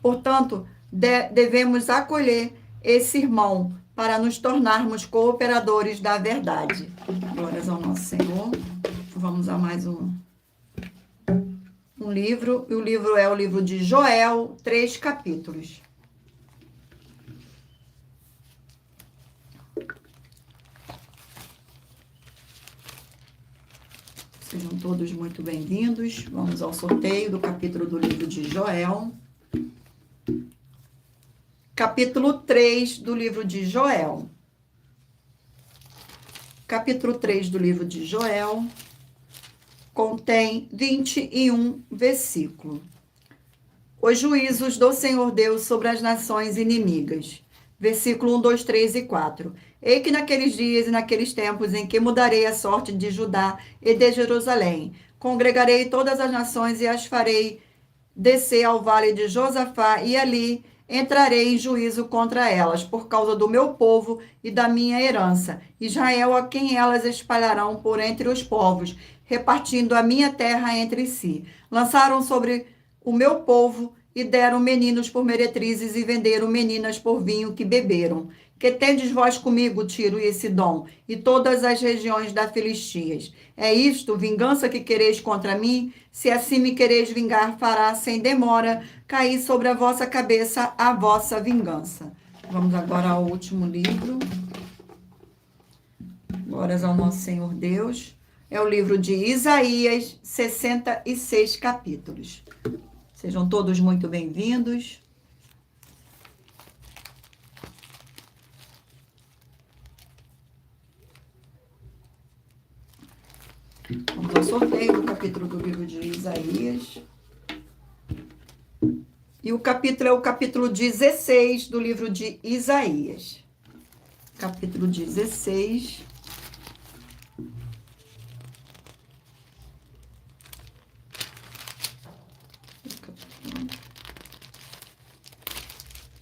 Speaker 1: Portanto, devemos acolher esse irmão, para nos tornarmos cooperadores da verdade. Glórias ao nosso Senhor. Vamos a mais um livro, e o livro é o livro de Joel, 3 capítulos. Sejam todos muito bem-vindos. Vamos ao sorteio do capítulo do livro de Joel. Capítulo 3 do livro de Joel. Capítulo 3 do livro de Joel contém 21 versículos. Os juízos do Senhor Deus sobre as nações inimigas. Versículo 1, 2, 3 e 4. Eis que naqueles dias e naqueles tempos em que mudarei a sorte de Judá e de Jerusalém, congregarei todas as nações e as farei descer ao vale de Josafá, e ali entrarei em juízo contra elas, por causa do meu povo e da minha herança, Israel, a quem elas espalharão por entre os povos, repartindo a minha terra entre si. Lançaram sobre o meu povo e deram meninos por meretrizes e venderam meninas por vinho que beberam. Que tendes vós comigo, Tiro e Sidom, e todas as regiões da Filistias? É isto, vingança que quereis contra mim? Se assim me quereis vingar, fará sem demora cair sobre a vossa cabeça a vossa vingança. Vamos agora ao último livro. Glórias ao nosso Senhor Deus. É o livro de Isaías, 66 capítulos. Sejam todos muito bem-vindos. Vamos ao sorteio do capítulo do livro de Isaías. E o capítulo é o capítulo 16 do livro de Isaías. Capítulo 16.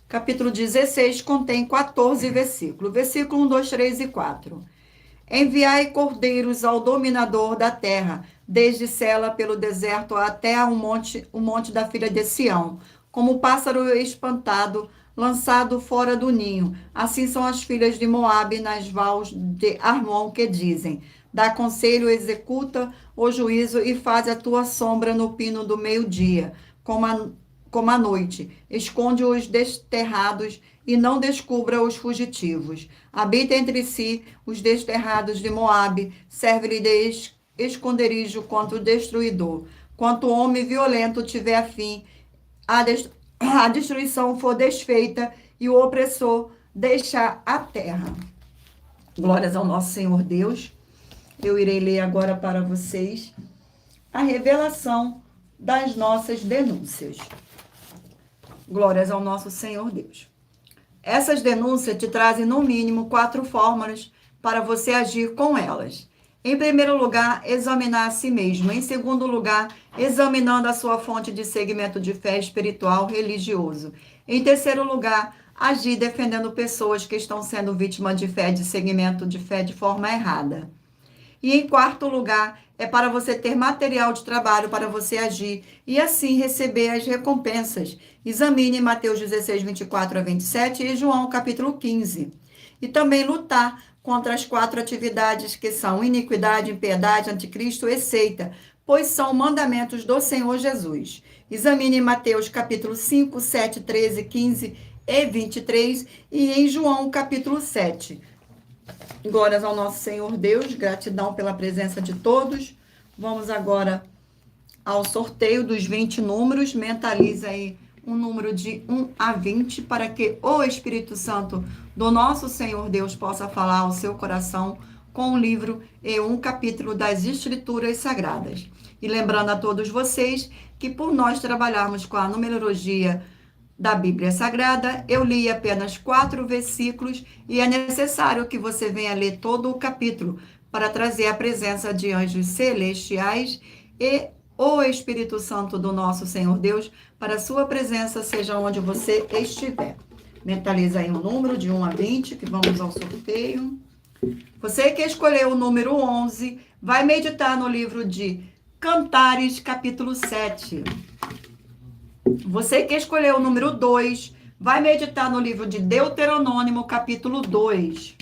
Speaker 1: Capítulo 16 contém 14 versículos. Versículo 1, 2, 3 e 4. Enviai cordeiros ao dominador da terra, desde Sela pelo deserto até o monte da filha de Sião, como pássaro espantado, lançado fora do ninho. Assim são as filhas de Moabe nas vals de Armon, que dizem: dá conselho, executa o juízo e faz a tua sombra no pino do meio-dia, como a noite, esconde os desterrados e não descubra os fugitivos. Habita entre si os desterrados de Moabe, serve-lhe de esconderijo contra o destruidor. Quanto o homem violento tiver fim, a destruição for desfeita e o opressor deixar a terra. Glórias ao nosso Senhor Deus. Eu irei ler agora para vocês a revelação das nossas denúncias. Glórias ao nosso Senhor Deus. Essas denúncias te trazem, no mínimo, 4 fórmulas para você agir com elas. Em primeiro lugar, examinar a si mesmo. Em segundo lugar, examinando a sua fonte de segmento de fé espiritual religioso. Em terceiro lugar, agir defendendo pessoas que estão sendo vítimas de fé, de segmento de fé de forma errada. E em quarto lugar, é para você ter material de trabalho para você agir e assim receber as recompensas. Examine Mateus 16, 24 a 27 e João capítulo 15. E também lutar contra as 4 atividades que são iniquidade, impiedade, anticristo e seita, pois são mandamentos do Senhor Jesus. Examine Mateus capítulo 5, 7, 13, 15 e 23 e em João capítulo 7. Glórias ao nosso Senhor Deus, gratidão pela presença de todos. Vamos agora ao sorteio dos 20 números. Mentaliza aí um número de 1 a 20 para que o Espírito Santo do nosso Senhor Deus possa falar ao seu coração com um livro e um capítulo das Escrituras Sagradas. E lembrando a todos vocês que por nós trabalharmos com a numerologia da Bíblia Sagrada, eu li apenas 4 versículos e é necessário que você venha ler todo o capítulo para trazer a presença de anjos celestiais e o Espírito Santo do nosso Senhor Deus para a sua presença, seja onde você estiver. Mentaliza aí um número de 1 a 20, que vamos ao sorteio. Você que escolheu o número 11, vai meditar no livro de Cantares, capítulo 7. Você que escolheu o número 2, vai meditar no livro de Deuteronômio, capítulo 2.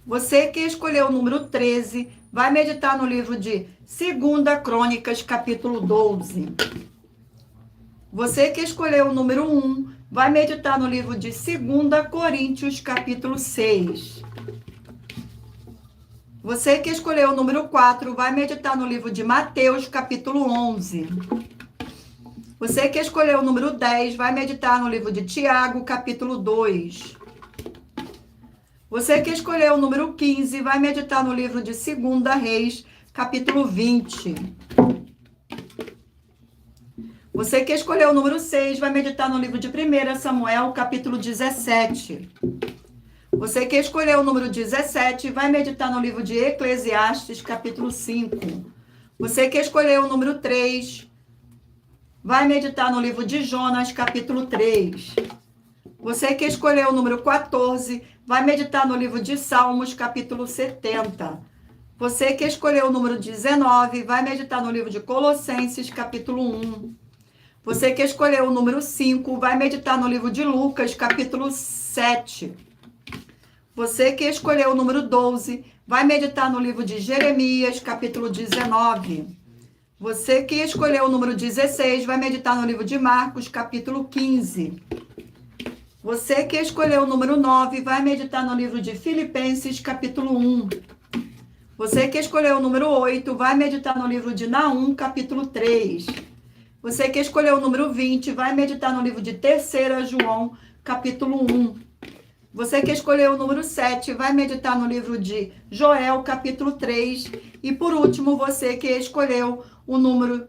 Speaker 1: Você que escolheu o número 13, vai meditar no livro de 2 Crônicas, capítulo 12. Você que escolheu o número 1, vai meditar no livro de 2 Coríntios, capítulo 6. Você que escolheu o número 4, vai meditar no livro de Mateus, capítulo 11. Você que escolheu o número 10, vai meditar no livro de Tiago, capítulo 2. Você que escolheu o número 15, vai meditar no livro de 2 Reis, capítulo 20. Você que escolheu o número 6, vai meditar no livro de 1 Samuel, capítulo 17. Você que escolheu o número 17, vai meditar no livro de Eclesiastes, capítulo 5. Você que escolheu o número 3, vai meditar no livro de Jonas, capítulo 3. Você que escolheu o número 14, vai meditar no livro de Salmos, capítulo 70. Você que escolheu o número 19, vai meditar no livro de Colossenses, capítulo 1. Você que escolheu o número 5, vai meditar no livro de Lucas, capítulo 7. Você que escolheu o número 12, vai meditar no livro de Jeremias, capítulo 19. Você que escolheu o número 16, vai meditar no livro de Marcos, capítulo 15. Você que escolheu o número 9, vai meditar no livro de Filipenses, capítulo 1. Você que escolheu o número 8, vai meditar no livro de Naum, capítulo 3. Você que escolheu o número 20, vai meditar no livro de 3 João, capítulo 1. Você que escolheu o número 7, vai meditar no livro de Joel, capítulo 3. E por último, você que escolheu o número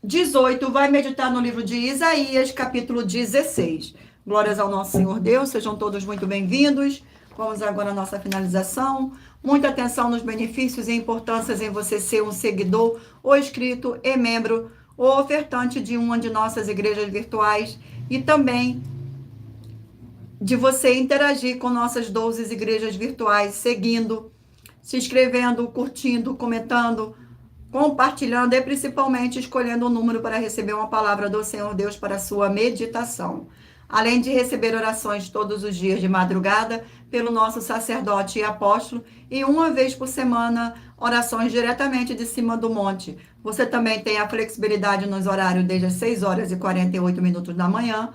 Speaker 1: 18, vai meditar no livro de Isaías, capítulo 16. Glórias ao nosso Senhor Deus, sejam todos muito bem-vindos. Vamos agora à nossa finalização. Muita atenção nos benefícios e importâncias em você ser um seguidor, ou inscrito e membro, ou ofertante de uma de nossas igrejas virtuais e também de você interagir com nossas 12 igrejas virtuais, seguindo, se inscrevendo, curtindo, comentando, compartilhando e principalmente escolhendo um número para receber uma palavra do Senhor Deus para a sua meditação. Além de receber orações todos os dias de madrugada pelo nosso sacerdote e apóstolo e uma vez por semana orações diretamente de cima do monte. Você também tem a flexibilidade nos horários desde as 6h48 da manhã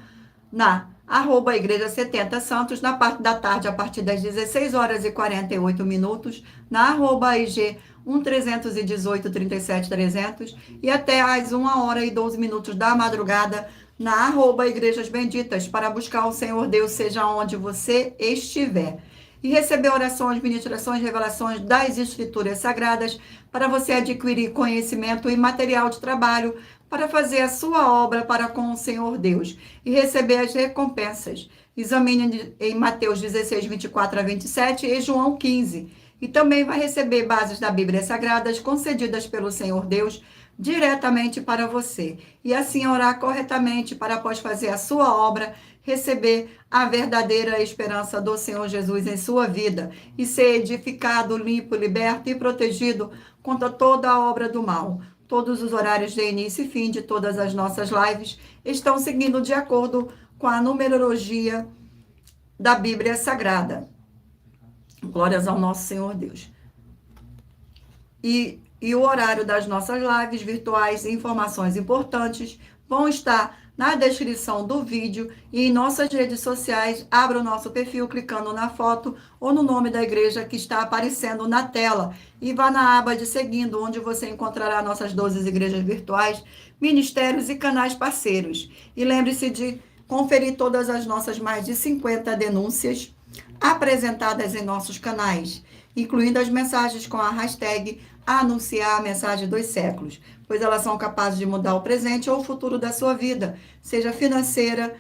Speaker 1: na @Igreja 70 Santos, na parte da tarde a partir das 16h48 na @IG 1318 37 300 e até às 1h12 da madrugada na @Igrejas Benditas, para buscar o Senhor Deus, seja onde você estiver. E receber orações, ministrações, revelações das Escrituras Sagradas, para você adquirir conhecimento e material de trabalho, para fazer a sua obra para com o Senhor Deus. E receber as recompensas. Examine em Mateus 16, 24 a 27 e João 15. E também vai receber bases da Bíblia Sagradas concedidas pelo Senhor Deus, diretamente para você. E assim orar corretamente para, após fazer a sua obra, receber a verdadeira esperança do Senhor Jesus em sua vida e ser edificado, limpo, liberto e protegido contra toda a obra do mal. Todos os horários de início e fim de todas as nossas lives estão seguindo de acordo com a numerologia da Bíblia Sagrada. Glórias ao nosso Senhor Deus. E o horário das nossas lives virtuais e informações importantes vão estar na descrição do vídeo e em nossas redes sociais. Abra o nosso perfil clicando na foto ou no nome da igreja que está aparecendo na tela e vá na aba de seguindo, onde você encontrará nossas 12 igrejas virtuais, ministérios e canais parceiros. E lembre-se de conferir todas as nossas mais de 50 denúncias apresentadas em nossos canais, incluindo as mensagens com a hashtag anunciar a mensagem dos séculos, pois elas são capazes de mudar o presente ou o futuro da sua vida, seja financeira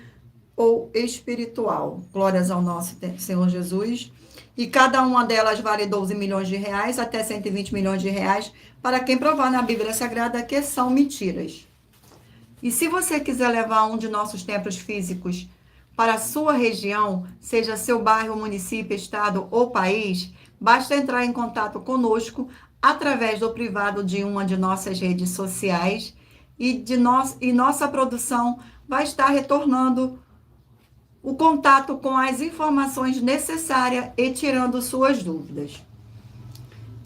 Speaker 1: ou espiritual. Glórias ao nosso Senhor Jesus. E cada uma delas vale 12 milhões de reais, até 120 milhões de reais, para quem provar na Bíblia Sagrada que são mentiras. E se você quiser levar um de nossos templos físicos para a sua região, seja seu bairro, município, estado ou país, basta entrar em contato conosco através do privado de uma de nossas redes sociais e nossa produção vai estar retornando o contato com as informações necessárias e tirando suas dúvidas.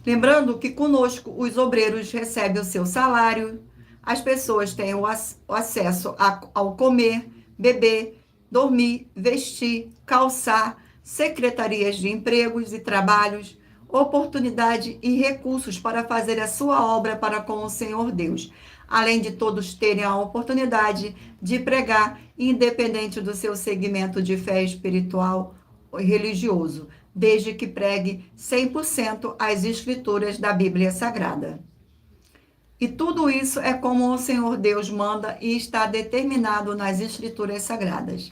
Speaker 1: Lembrando que conosco os obreiros recebem o seu salário, as pessoas têm o acesso ao comer, beber, dormir, vestir, calçar, secretarias de empregos e trabalhos, oportunidade e recursos para fazer a sua obra para com o Senhor Deus, além de todos terem a oportunidade de pregar, independente do seu segmento de fé espiritual ou religioso, desde que pregue 100% as escrituras da Bíblia Sagrada. E tudo isso é como o Senhor Deus manda e está determinado nas escrituras sagradas.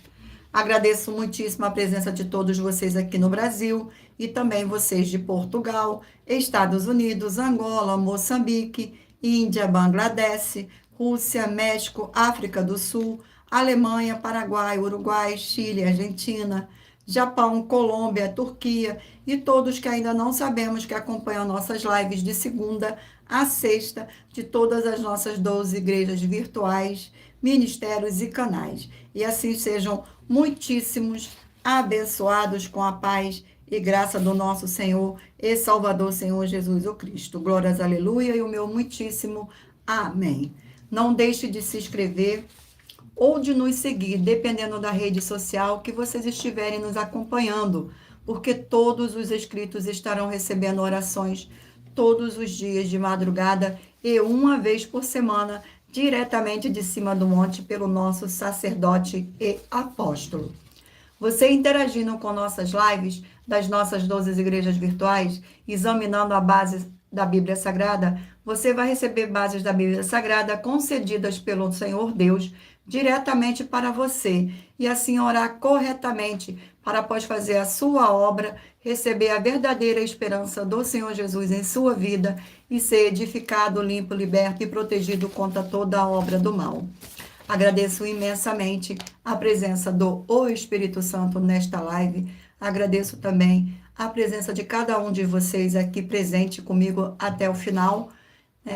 Speaker 1: Agradeço muitíssimo a presença de todos vocês aqui no Brasil e também vocês de Portugal, Estados Unidos, Angola, Moçambique, Índia, Bangladesh, Rússia, México, África do Sul, Alemanha, Paraguai, Uruguai, Chile, Argentina, Japão, Colômbia, Turquia e todos que ainda não sabemos que acompanham nossas lives de segunda a sexta de todas as nossas 12 igrejas virtuais, ministérios e canais. E assim sejam muitíssimos abençoados com a paz e graça do nosso Senhor e Salvador, Senhor Jesus o Cristo. Glórias, aleluia, e o meu muitíssimo amém. Não deixe de se inscrever ou de nos seguir, dependendo da rede social que vocês estiverem nos acompanhando, porque todos os inscritos estarão recebendo orações todos os dias de madrugada e uma vez por semana, diretamente de cima do monte, pelo nosso sacerdote e apóstolo. Você interagindo com nossas lives das nossas 12 igrejas virtuais, examinando a base da Bíblia Sagrada, você vai receber bases da Bíblia Sagrada concedidas pelo Senhor Deus diretamente para você e assim orar corretamente para após fazer a sua obra, receber a verdadeira esperança do Senhor Jesus em sua vida e ser edificado, limpo, liberto e protegido contra toda a obra do mal. Agradeço imensamente a presença do Espírito Santo nesta live. Agradeço também a presença de cada um de vocês aqui presente comigo até o final.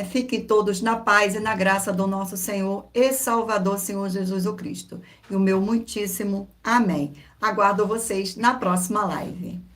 Speaker 1: Fiquem todos na paz e na graça do nosso Senhor e Salvador, Senhor Jesus o Cristo. E o meu muitíssimo amém. Aguardo vocês na próxima live.